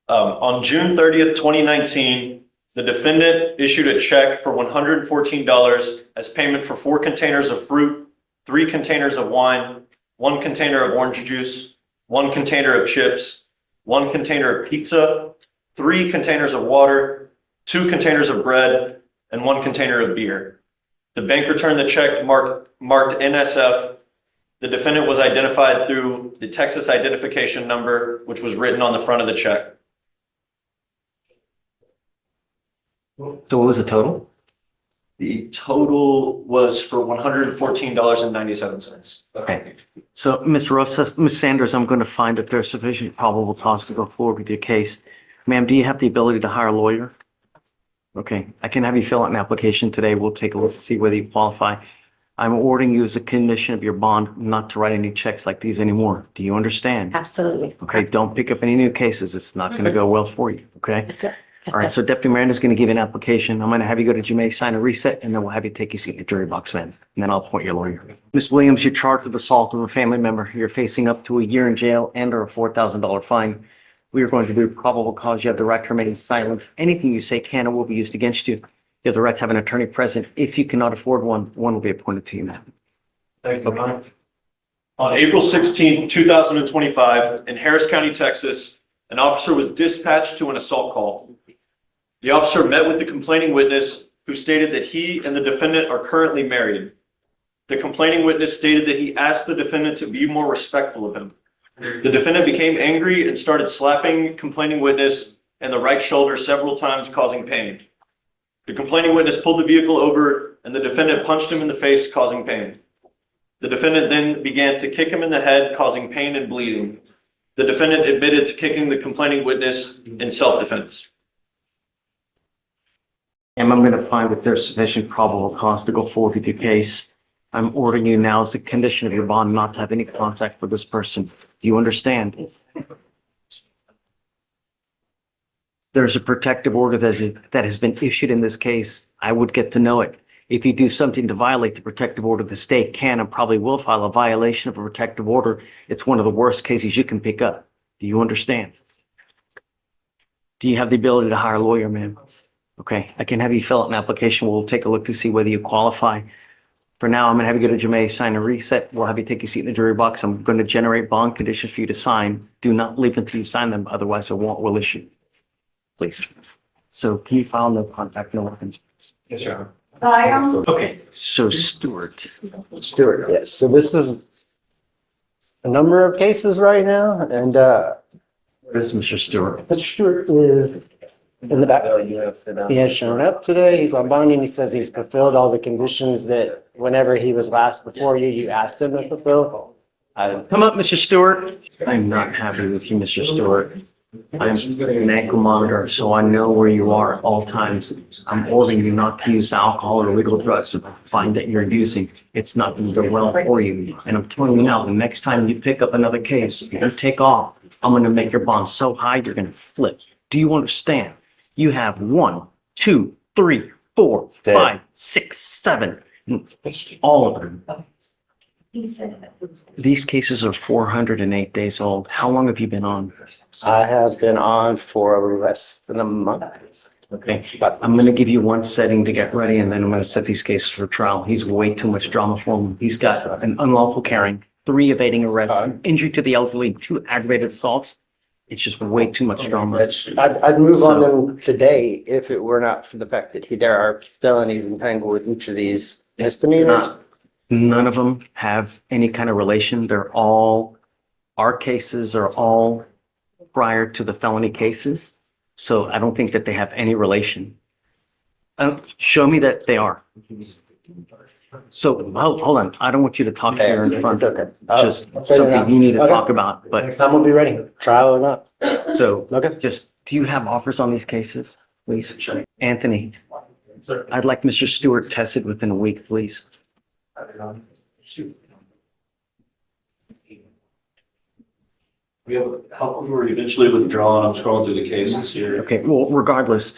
On June 30th, 2019, the defendant issued a check for $114 as payment for 4 containers of fruit, 3 containers of wine, 1 container of orange juice, 1 container of chips, 1 container of pizza, 3 containers of water, 2 containers of bread, and 1 container of beer. The bank returned the check marked NSF. The defendant was identified through the Texas identification number, which was written on the front of the check. So what was the total? The total was for $114.97. Okay. So, Ms. Rosas, Ms. Sanders, I'm going to find that there's sufficient probable cause to go forward with your case. Ma'am, do you have the ability to hire a lawyer? Okay. I can have you fill out an application today. We'll take a look to see whether you qualify. I'm ordering you as a condition of your bond not to write any checks like these anymore. Do you understand? Absolutely. Okay. Don't pick up any new cases. It's not going to go well for you. Okay. Yes, sir. Yes, All right. sir. So Deputy Miranda's going to give you an application. I'm going to have you go to Jemay, sign a reset, and then we'll have you take your seat in the jury box, man. And then I'll appoint your lawyer. Ms. Williams, you're charged with assault of a family member. You're facing up to a year in jail and or a $4,000 fine. We are going to do probable cause. You have the right to remain silent. Anything you say can or will be used against you. You have the right to have an attorney present. If you cannot afford one will be appointed to you, ma'am. Thank you, Your Honor. On April 16, 2025, in Harris County, Texas, an officer was dispatched to an assault call. The officer met with the complaining witness, who stated that he and the defendant are currently married. The complaining witness stated that he asked the defendant to be more respectful of him. The defendant became angry and started slapping complaining witness in the right shoulder several times, causing pain. The complaining witness pulled the vehicle over and the defendant punched him in the face, causing pain. The defendant then began to kick him in the head, causing pain and bleeding. The defendant admitted to kicking the complaining witness in self-defense. And I'm going to find that there's sufficient probable cause to go forward with your case. I'm ordering you now as a condition of your bond not to have any contact with this person. Do you understand? there's a protective order that has been issued in this case, I would get to know it. If you do something to violate the protective order, the state can and probably will file a violation of a protective order. It's one of the worst cases you can pick up. Do you understand? Do you have the ability to hire a lawyer, ma'am? Okay, I can have you fill out an application. We'll take a look to see whether you qualify. For now, I'm gonna have you go to Jemay, sign a reset. We'll have you take a seat in the jury box. I'm going to generate bond conditions for you to sign. Do not leave until you sign them, otherwise a warrant will issue. Please. So can you file no contact, no weapons? Yes, sir. Okay, so Stuart. Stuart, yes. So this is a number of cases right now, and Where's Mr. Stewart? Mr. Stewart is in the back. He has shown up today. He's on bond, and he says he's fulfilled all the conditions that whenever he was last before you, you asked him to fulfill. Come up, Mr. Stewart. I'm not happy with you, Mr. Stewart. I'm an ankle monitor, so I know where you are at all times. I'm ordering you not to use alcohol or illegal drugs. If I find that you're using, it's not going to go well for you. And I'm telling you now, the next time you pick up another case, you're going to take off. I'm going to make your bond so high, you're going to flip. Do you understand? You have 1, 2, 3, 4, 5, 6, 7, all of them. These cases are 408 days old. How long have you been on? I have been on for less than a month. Okay, I'm going to give you one setting to get ready, and then I'm going to set these cases for trial. He's way too much drama for him. He's got an unlawful carrying, 3 evading arrests, injury to the elderly, 2 aggravated assaults. It's just way too much drama. I'd move on them today if it were not for the fact that there are felonies entangled with each of these misdemeanors. None of them have any kind of relation. Our cases are all prior to the felony cases. So I don't think that they have any relation. Show me that they are. So hold on. I don't want you to talk here in front. It's okay. Just something you need to talk about, but Next time we'll be ready, trial or not. so Okay. just, do you have offers on these cases, please? Anthony, I'd like Mr. Stewart tested within a week, please. We were eventually withdrawn. I'm scrolling through the cases here. Okay, well, regardless,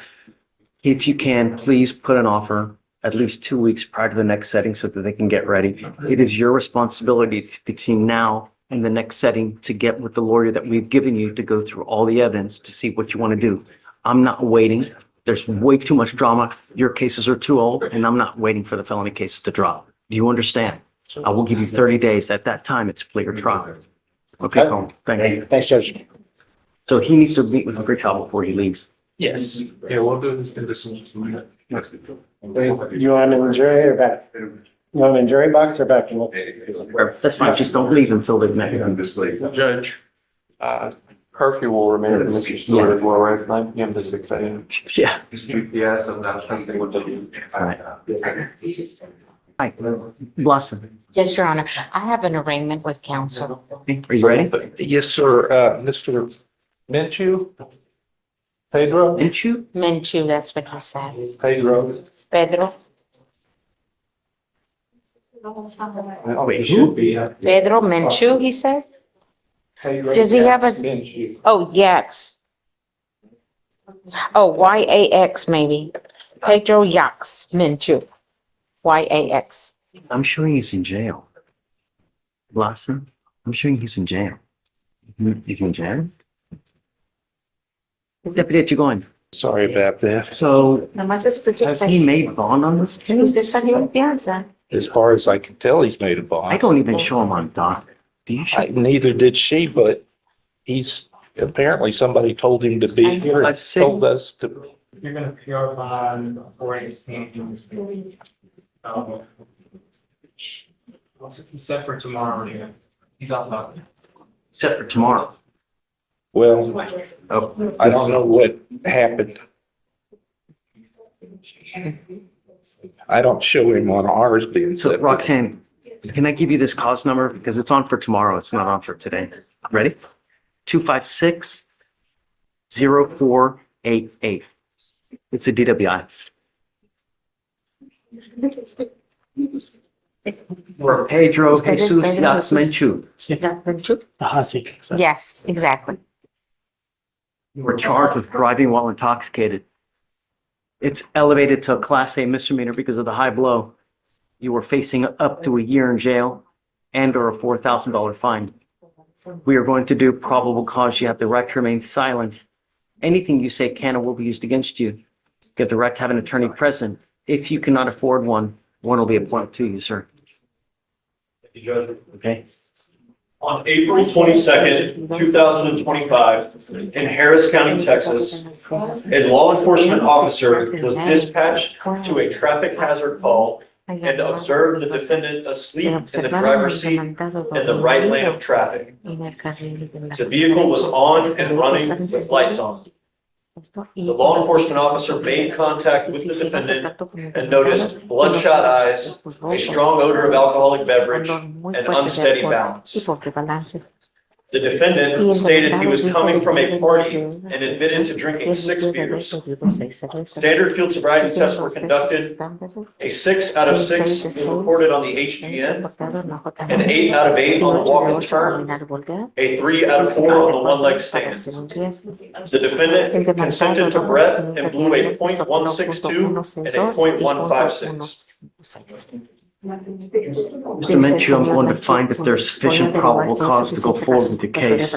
if you can, please put an offer at least 2 weeks prior to the next setting so that they can get ready. It is your responsibility between now and the next setting to get with the lawyer that we've given you to go through all the evidence to see what you want to do. I'm not waiting. There's way too much drama. Your cases are too old, and I'm not waiting for the felony cases to drop. Do you understand? I will give you 30 days. At that time, it's clear trial. Okay, Colin, thanks. Thanks, Judge. So he needs to meet with the pretrial before he leaves. Yes. Yeah, we'll do this conditions. You want him in the jury or back? You want him in jury box or back? That's fine. Just don't leave until they've met. Judge. Curfew will remain at Mr. Stewart, well, right, it's 9 PM to 6 AM. Yeah. GPS and that testing with the. All right. Hi, Blossom. Yes, Your Honor. I have an arraignment with counsel. Are you ready? Yes, sir. Mr. Menchu? Pedro? Menchu? Menchu, that's what he said. Pedro. Pedro. Wait, who? Pedro Menchu, he said? Does he have a? Oh, yes. Oh, YAX maybe. Pedro Yax Menchu. YAX. I'm showing he's in jail. Blossom, I'm showing he's in jail. He's in jail? Deputy, you going? Sorry about that. So Nomás escuché. has he made bond on this case? Usted salió en fianza. As far as I can tell, he's made a bond. I don't even show him on doc. Do you show? Neither did she, but he's, apparently somebody told him to be here and told us to. You're gonna PR bond for He's set for tomorrow. He's on bond. Set for tomorrow. Well, Oh, I don't know what happened. I don't show him on ours being So set. Roxanne, can I give you this cause number? Because it's on for tomorrow. It's not on for today. Ready? 256-0488. It's a DWI. For Pedro Jesus Yax Menchu. Menchu? Yes, exactly. You were charged with driving while intoxicated. It's elevated to a Class A misdemeanor because of the high blow. You were facing up to a year in jail and or a $4,000 fine. We are going to do probable cause. You have the right to remain silent. Anything you say can or will be used against you. You have the right to have an attorney present. If you cannot afford one will be appointed to you, sir. Okay. On April 22nd, 2025, in Harris County, Texas, a law enforcement officer was dispatched to a traffic hazard call and observed the defendant asleep in the driver's seat in the right lane of traffic. The vehicle was on and running with lights on. The law enforcement officer made contact with the defendant and noticed bloodshot eyes, a strong odor of alcoholic beverage, and unsteady balance. The defendant stated he was coming from a party and admitted to drinking 6 beers. Standard field sobriety tests were conducted. A 6 out of 6 was reported on the HGN, an 8 out of 8 on the walk and turn, a 3 out of 4 on the one-leg stand. The defendant consented to breath and blew a .162 and a .156. Mr. Menchu, I'm going to find if there's sufficient probable cause to go forward with the case.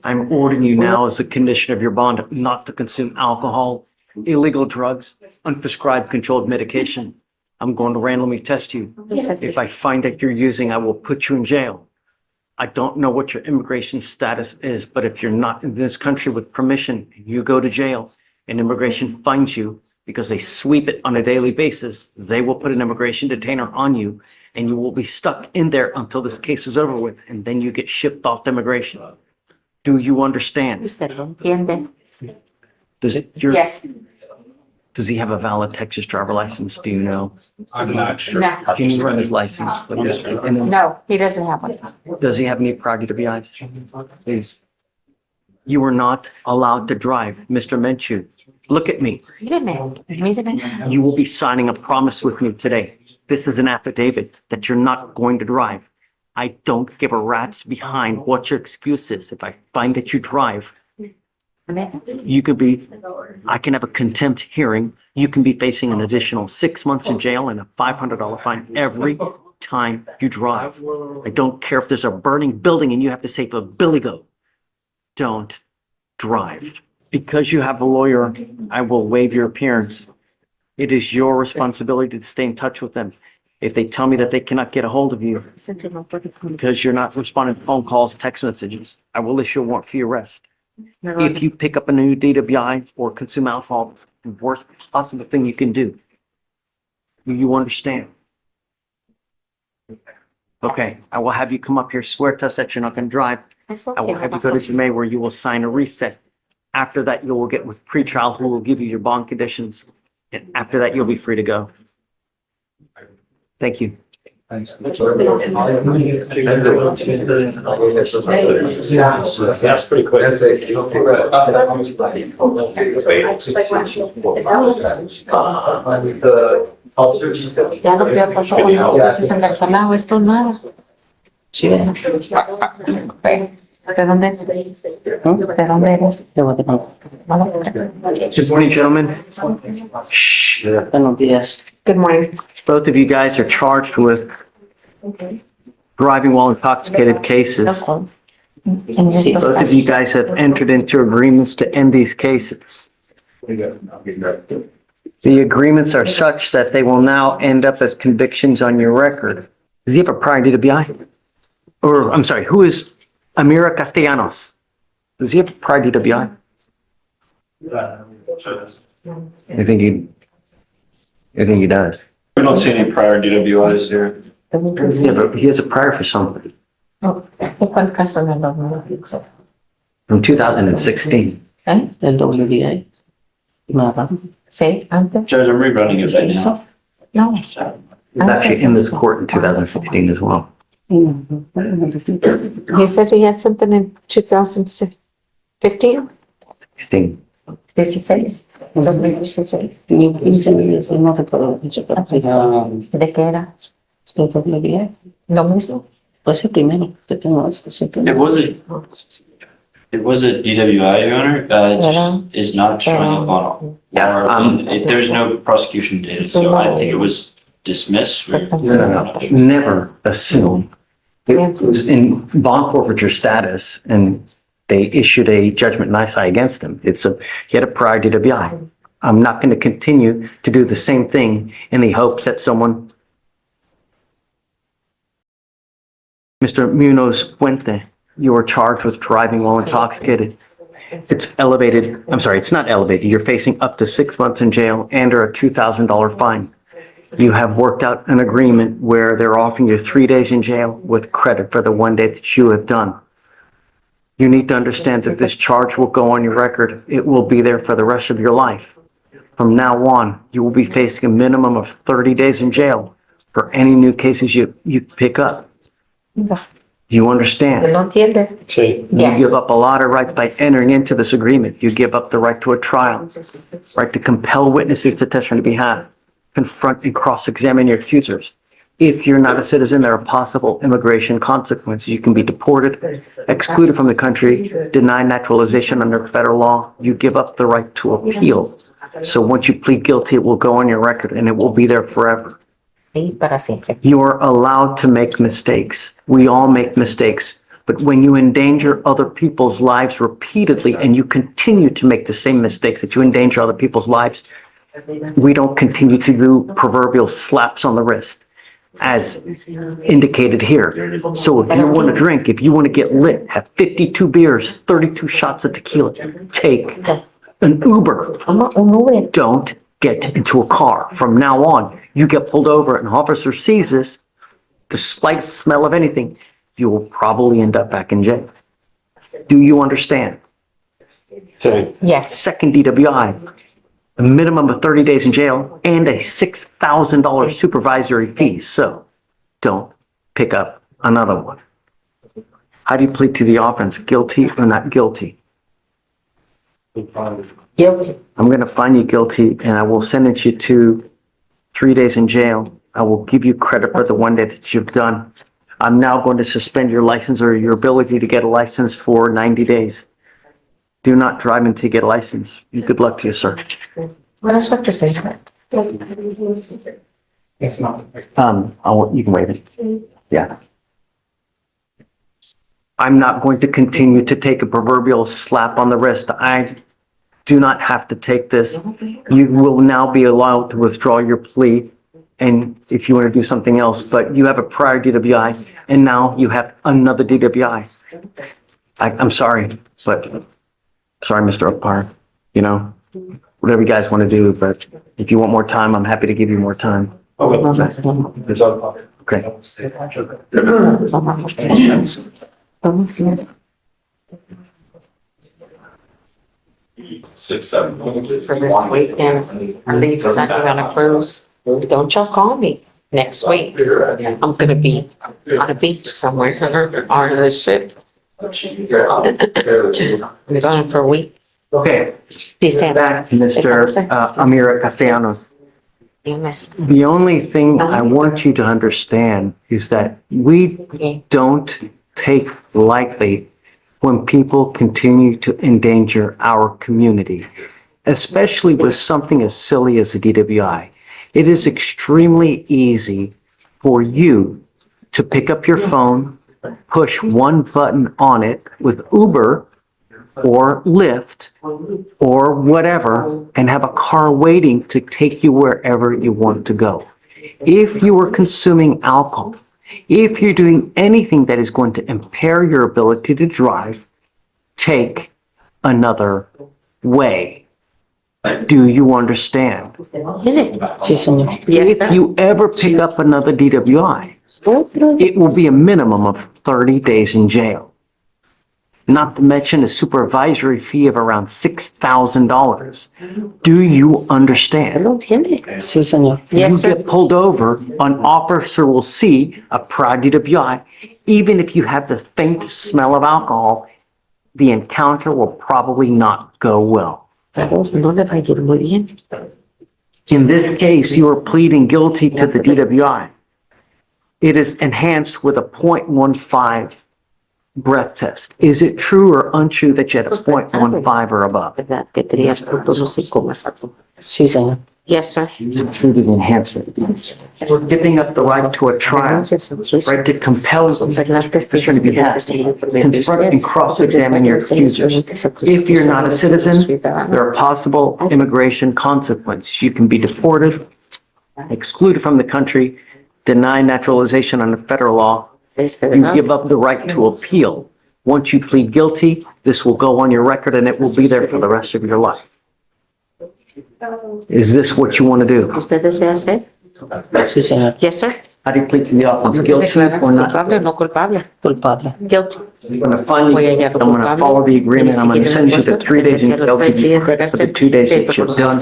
I'm ordering you now as a condition of your bond not to consume alcohol, illegal drugs, unprescribed controlled medication. I'm going to randomly test you. If I find that you're using, I will put you in jail. I don't know what your immigration status is, but if you're not in this country with permission, you go to jail and immigration finds you, because they sweep it on a daily basis, they will put an immigration detainer on you and you will be stuck in there until this case is over with, and then you get shipped off to immigration. Do you understand? Does it? Yes. Does he have a valid Texas driver license? Do you know? I'm not sure. No. Can you run his license, please? And then, No, he doesn't have one. does he have any prior DWIs? Please. You are not allowed to drive, Mr. Menchu. Look at me. You will be signing a promise with me today. This is an affidavit that you're not going to drive. I don't give a rat's behind what your excuse is. If I find that you drive, you could be, I can have a contempt hearing. You can be facing an additional 6 months in jail and a $500 fine every time you drive. I don't care if there's a burning building and you have to say to a billy goat, don't drive. Because you have a lawyer, I will waive your appearance. It is your responsibility to stay in touch with them. If they tell me that they cannot get a hold of you because you're not responding to phone calls, text messages, I will issue a warrant for your arrest. If you pick up a new DWI or consume alcohol, it's the worst possible thing you can do. Do you understand? Okay, I will have you come up here, swear to us that you're not going to drive. I will have you go to Jamaica where you will sign a reset. After that, you will get with pretrial who will give you your bond conditions. And after that, you'll be free to go. Thank you. Thanks. That's pretty quick. Ya lo que pasó cuando se engarzaman esto nada. Sí. ¿De dónde es? ¿De dónde eres? De Guatemala. Good morning, gentlemen. Shh. Buenos días. Good morning. Both of you guys are charged with driving while intoxicated cases. Both of you guys have entered into agreements to end these cases. The agreements are such that they will now end up as convictions on your record. Does he have a prior DWI? Or, I'm sorry, who is Amira Castellanos? Does he have a prior DWI? I think he does. We don't see any prior DWIs here. Yeah, but he has a prior for something. Oh, ¿cuál caso no lo hizo? From 2016. El WDA. Sí, antes. Judge, I'm rerunning it right now. No. He was actually in this court in 2016 as well. He said he had something in 2015? 16. 16. 2016. ¿De qué era? Lo mismo. Pues el primero que tengo es It wasn't. It was a DWI, Your Honor. It just is not showing up on there's no prosecution data, so I think it was dismissed. Never assume. It was in bond forfeiture status and they issued a judgment nisi against him. He had a prior DWI. I'm not going to continue to do the same thing in the hopes that someone. Mr. Munoz Puente, you are charged with driving while intoxicated. It's elevated. I'm sorry, it's not elevated. You're facing up to 6 months in jail and or a $2,000 fine. You have worked out an agreement where they're offering you 3 days in jail with credit for the 1 day that you have done. You need to understand that this charge will go on your record. It will be there for the rest of your life. From now on, you will be facing a minimum of 30 days in jail for any new cases you pick up. You understand? You give up a lot of rights by entering into this agreement. You give up the right to a trial, right to compel witnesses to testify on your behalf, confront and cross-examine your accusers. If you're not a citizen, there are possible immigration consequences. You can be deported, excluded from the country, denied naturalization under federal law. You give up the right to appeal. So once you plead guilty, it will go on your record and it will be there forever. You are allowed to make mistakes. We all make mistakes. But when you endanger other people's lives repeatedly and you continue to make the same mistakes that you endanger other people's lives, we don't continue to do proverbial slaps on the wrist as indicated here. So if you want to drink, if you want to get lit, have 52 beers, 32 shots of tequila, take an Uber. Don't get into a car. From now on, you get pulled over and an officer sees this, the slightest smell of anything, you will probably end up back in jail. Do you understand? Yes. Second DWI, a minimum of 30 days in jail and a $6,000 supervisory fee. So don't pick up another one. How do you plead to the offense? Guilty or not guilty? Guilty. I'm going to find you guilty and I will sentence you to 3 days in jail. I will give you credit for the 1 day that you've done. I'm now going to suspend your license or your ability to get a license for 90 days. Do not drive until you get a license. Good luck to you, sir. What else what to say? You can waive it. Yeah. I'm not going to continue to take a proverbial slap on the wrist. I do not have to take this. You will now be allowed to withdraw your plea. And if you want to do something else, but you have a prior DWI and now you have another DWI. I'm sorry, but sorry, Mr. Upar, you know, whatever you guys want to do, but if you want more time, I'm happy to give you more time. Okay. 6, 7. For this weekend, I leave Sunday on a cruise. Don't y'all call me next week. I'm gonna be on a beach somewhere on the ship. We're going for a week. Okay. December. Back to Mr. Amira Castellanos. The only thing I want you to understand is that we don't take lightly when people continue to endanger our community, especially with something as silly as a DWI. It is extremely easy for you to pick up your phone, push one button on it with Uber or Lyft or whatever, and have a car waiting to take you wherever you want to go. If you are consuming alcohol, if you're doing anything that is going to impair your ability to drive, take another way. Do you understand? If you ever pick up another DWI, it will be a minimum of 30 days in jail. Not to mention a supervisory fee of around $6,000. Do you understand? You get pulled over, an officer will see a prior DWI. Even if you have the faint smell of alcohol, the encounter will probably not go well. In this case, you are pleading guilty to the DWI. It is enhanced with a 0.15 breath test. Is it true or untrue that you had a 0.15 or above? ¿Verdad? Que tenías puntos no cinco más alto. Sí, señor. Yes, sir. Is it true to the enhancement? We're giving up the right to a trial, right to compel the petitioner to be had, confront and cross-examine your accusers. If you're not a citizen, there are possible immigration consequences. You can be deported, excluded from the country, denied naturalization under federal law. You give up the right to appeal. Once you plead guilty, this will go on your record and it will be there for the rest of your life. Is this what you want to do? ¿Usted desea hacer? Sí, señor. Yes, sir. How do you plead to the offense? Guilty or not? ¿Culpable o no culpable? Culpable. Guilty. I'm going to find you, I'm going to follow the agreement, I'm going to send you to 3 days in jail, give you credit for the 2 days that you've done.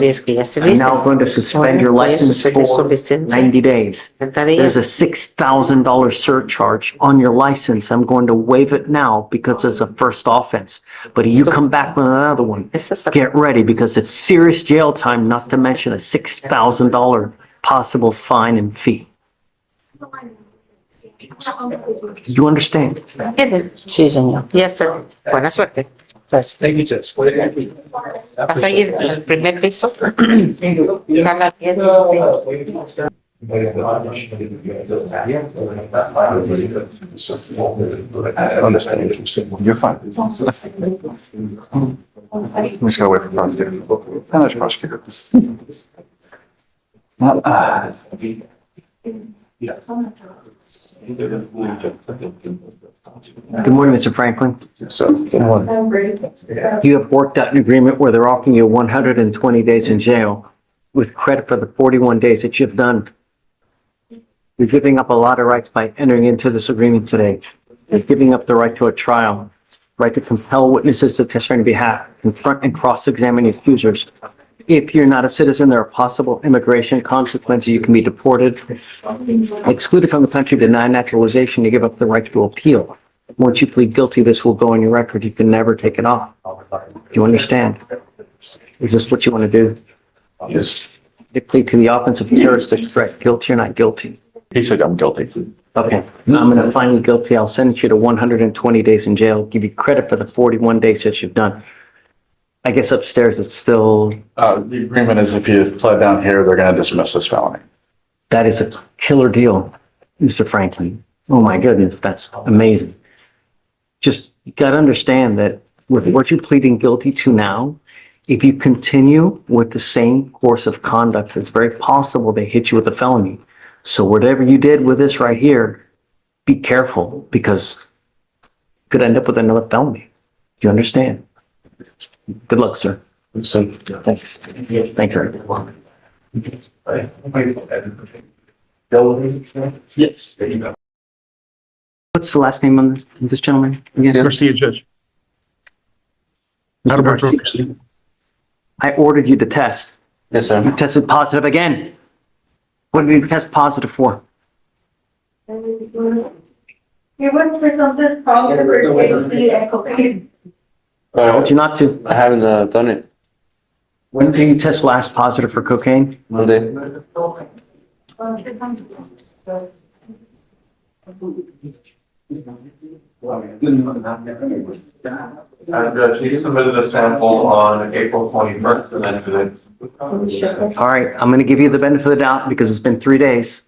I'm now going to suspend your license for 90 days. There's a $6,000 surcharge on your license. I'm going to waive it now because it's a first offense. But if you come back with another one, get ready because it's serious jail time, not to mention a $6,000 possible fine and fee. Do you understand? Sí, señor. Yes, sir. Buena suerte. Thank you, Judge. ¿Vas a ir al primer piso? Sala 10. You're fine. I'm just gonna wait for prosecutor. Finish prosecutor. Good morning, Mr. Franklin. So, good morning. You have worked out an agreement where they're offering you 120 days in jail with credit for the 41 days that you've done. You're giving up a lot of rights by entering into this agreement today. You're giving up the right to a trial, right to compel witnesses to testify on your behalf, confront and cross-examine accusers. If you're not a citizen, there are possible immigration consequences. You can be deported, excluded from the country, denied naturalization. You give up the right to appeal. Once you plead guilty, this will go on your record. You can never take it off. Do you understand? Is this what you want to do? Yes. You plead to the offense of terroristic threat, guilty or not guilty? He said I'm guilty. Okay, I'm going to find you guilty. I'll send you to 120 days in jail, give you credit for the 41 days that you've done. I guess upstairs it's still, The agreement is if you pled down here, they're gonna dismiss this felony. that is a killer deal, Mr. Franklin. Oh my goodness, that's amazing. Just, you got to understand that with what you're pleading guilty to now, if you continue with the same course of conduct, it's very possible they hit you with a felony. So whatever you did with this right here, be careful because you could end up with another felony. Do you understand? Good luck, sir. So, thanks. Thanks, sir. Yes. What's the last name on this gentleman? Again? Garcia, Judge. Mr. Garcia. I ordered you to test. Yes, sir. You tested positive again. What did you test positive for? It was for something from the THC and cocaine. I told you not to. I haven't done it. When did you test last positive for cocaine? Monday. Judge, he submitted a sample on April 21st and then today. All right, I'm going to give you the benefit of the doubt because it's been 3 days.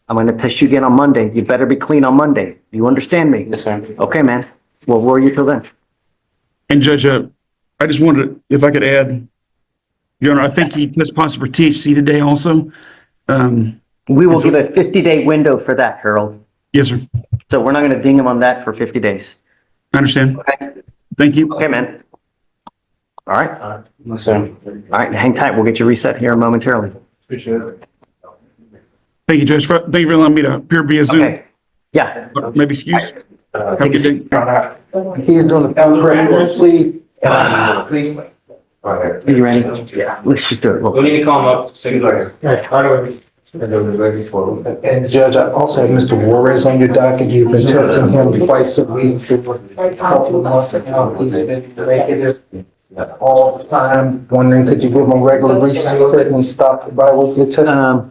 I'm going to test you again on Monday. You better be clean on Monday. You understand me? Yes, sir. Okay, man. Well, where are you till then? And Judge, I just wanted, if I could add, Your Honor, I think he tested positive for THC today also. We will give a 50-day window for that, Harold. Yes, sir. So we're not going to ding him on that for 50 days. I understand. Okay. Thank you. Okay, man. All right. Yes, sir. All right, hang tight. We'll get you reset here momentarily. Appreciate it. Thank you, Judge. Thank you for allowing me to appear via Zoom. Okay. Yeah. Maybe excuse. Have a good day. He's doing the plea. Are you ready? Yeah. Let's just do it. We need to call him up. And Judge, I also have Mr. Juarez on your docket. You've been testing him twice a week for a couple of months now. He's been making it all the time. Wondering, could you give him a regular reset and stop the bi-weekly testing?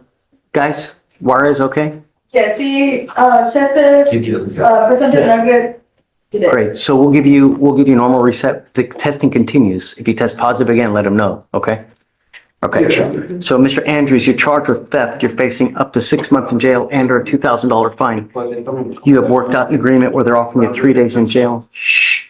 Guys, Juarez okay? Yes, he tested, presented negative Great. So we'll give you normal reset. The testing continues. If you test positive again, let him know. Okay? Okay. So Mr. Andrews, you're charged with theft. You're facing up to 6 months in jail and or a $2,000 fine. You have worked out an agreement where they're offering you 3 days in jail. Shh.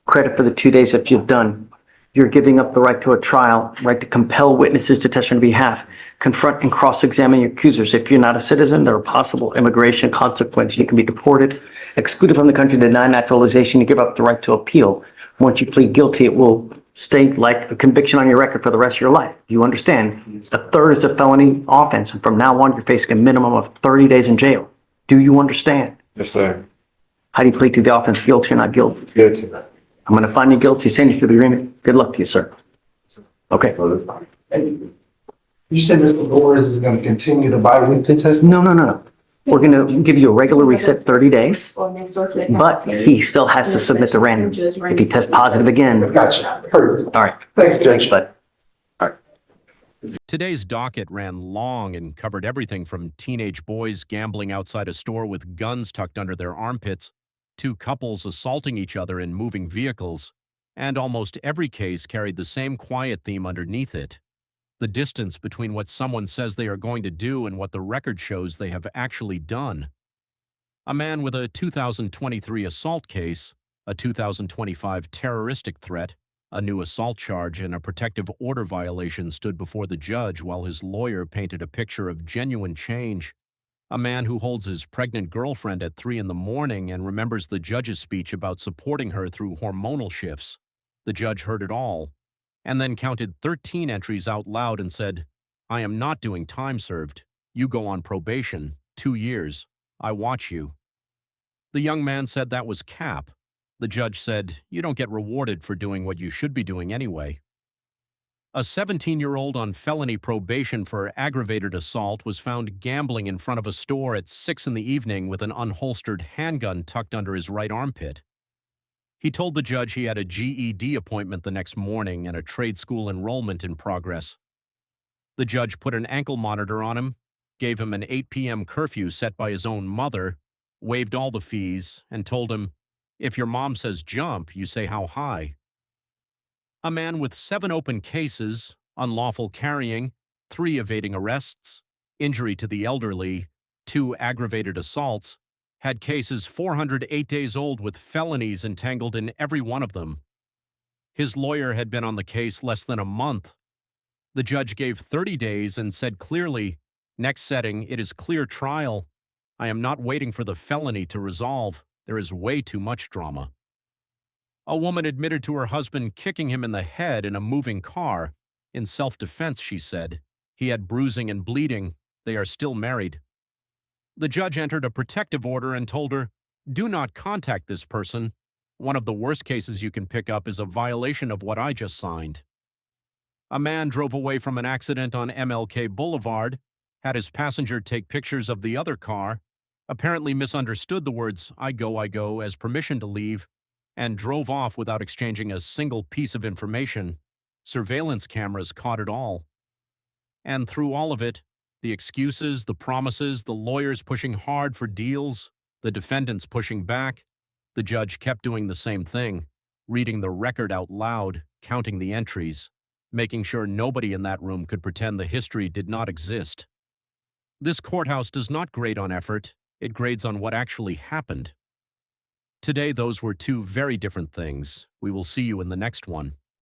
Credit for the 2 days that you've done. You're giving up the right to a trial, right to compel witnesses to testify on your behalf, confront and cross-examine your accusers. If you're not a citizen, there are possible immigration consequences. You can be deported, excluded from the country, denied naturalization. You give up the right to appeal. Once you plead guilty, it will stay like a conviction on your record for the rest of your life. You understand? A third is a felony offense, and from now on, you're facing a minimum of 30 days in jail. Do you understand? Yes, sir. How do you plead to the offense, guilty or not guilty? Guilty. I'm going to find you guilty, send you to the agreement. Good luck to you, sir. Okay. You said Mr. Boris is going to continue the bi-weekly test? No. We're going to give you a regular reset 30 days, but he still has to submit the random. If he tests positive again. Gotcha. Perfect. All right. Thanks, Judge. Bud. Today's docket ran long and covered everything from teenage boys gambling outside a store with guns tucked under their armpits, to couples assaulting each other in moving vehicles, and almost every case carried the same quiet theme underneath it: the distance between what someone says they are going to do and what the record shows they have actually done. A man with a 2023 assault case, a 2025 terroristic threat, a new assault charge, and a protective order violation stood before the judge while his lawyer painted a picture of genuine change. A man who holds his pregnant girlfriend at 3 in the morning and remembers the judge's speech about supporting her through hormonal shifts. The judge heard it all, and then counted 13 entries out loud and said, "I am not doing time served. You go on probation, 2 years. I watch you." The young man said that was cap. The judge said, "You don't get rewarded for doing what you should be doing anyway." A 17-year-old on felony probation for aggravated assault was found gambling in front of a store at 6 in the evening with an unholstered handgun tucked under his right armpit. He told the judge he had a GED appointment the next morning and a trade school enrollment in progress. The judge put an ankle monitor on him, gave him an 8 p.m. curfew set by his own mother, waived all the fees, and told him, "If your mom says jump, you say how high." A man with 7 open cases, unlawful carrying, 3 evading arrests, injury to the elderly, 2 aggravated assaults, had cases 408 days old with felonies entangled in every one of them. His lawyer had been on the case less than a month. The judge gave 30 days and said clearly, "Next setting, it is clear trial. I am not waiting for the felony to resolve. There is way too much drama." A woman admitted to her husband kicking him in the head in a moving car. In self-defense, she said. He had bruising and bleeding. They are still married. The judge entered a protective order and told her, "Do not contact this person. One of the worst cases you can pick up is a violation of what I just signed." A man drove away from an accident on MLK Boulevard, had his passenger take pictures of the other car, apparently misunderstood the words I go as permission to leave, and drove off without exchanging a single piece of information. Surveillance cameras caught it all. And through all of it, the excuses, the promises, the lawyers pushing hard for deals, the defendants pushing back, the judge kept doing the same thing, reading the record out loud, counting the entries, making sure nobody in that room could pretend the history did not exist. This courthouse does not grade on effort, it grades on what actually happened. Today, those were 2 very different things. We will see you in the next one.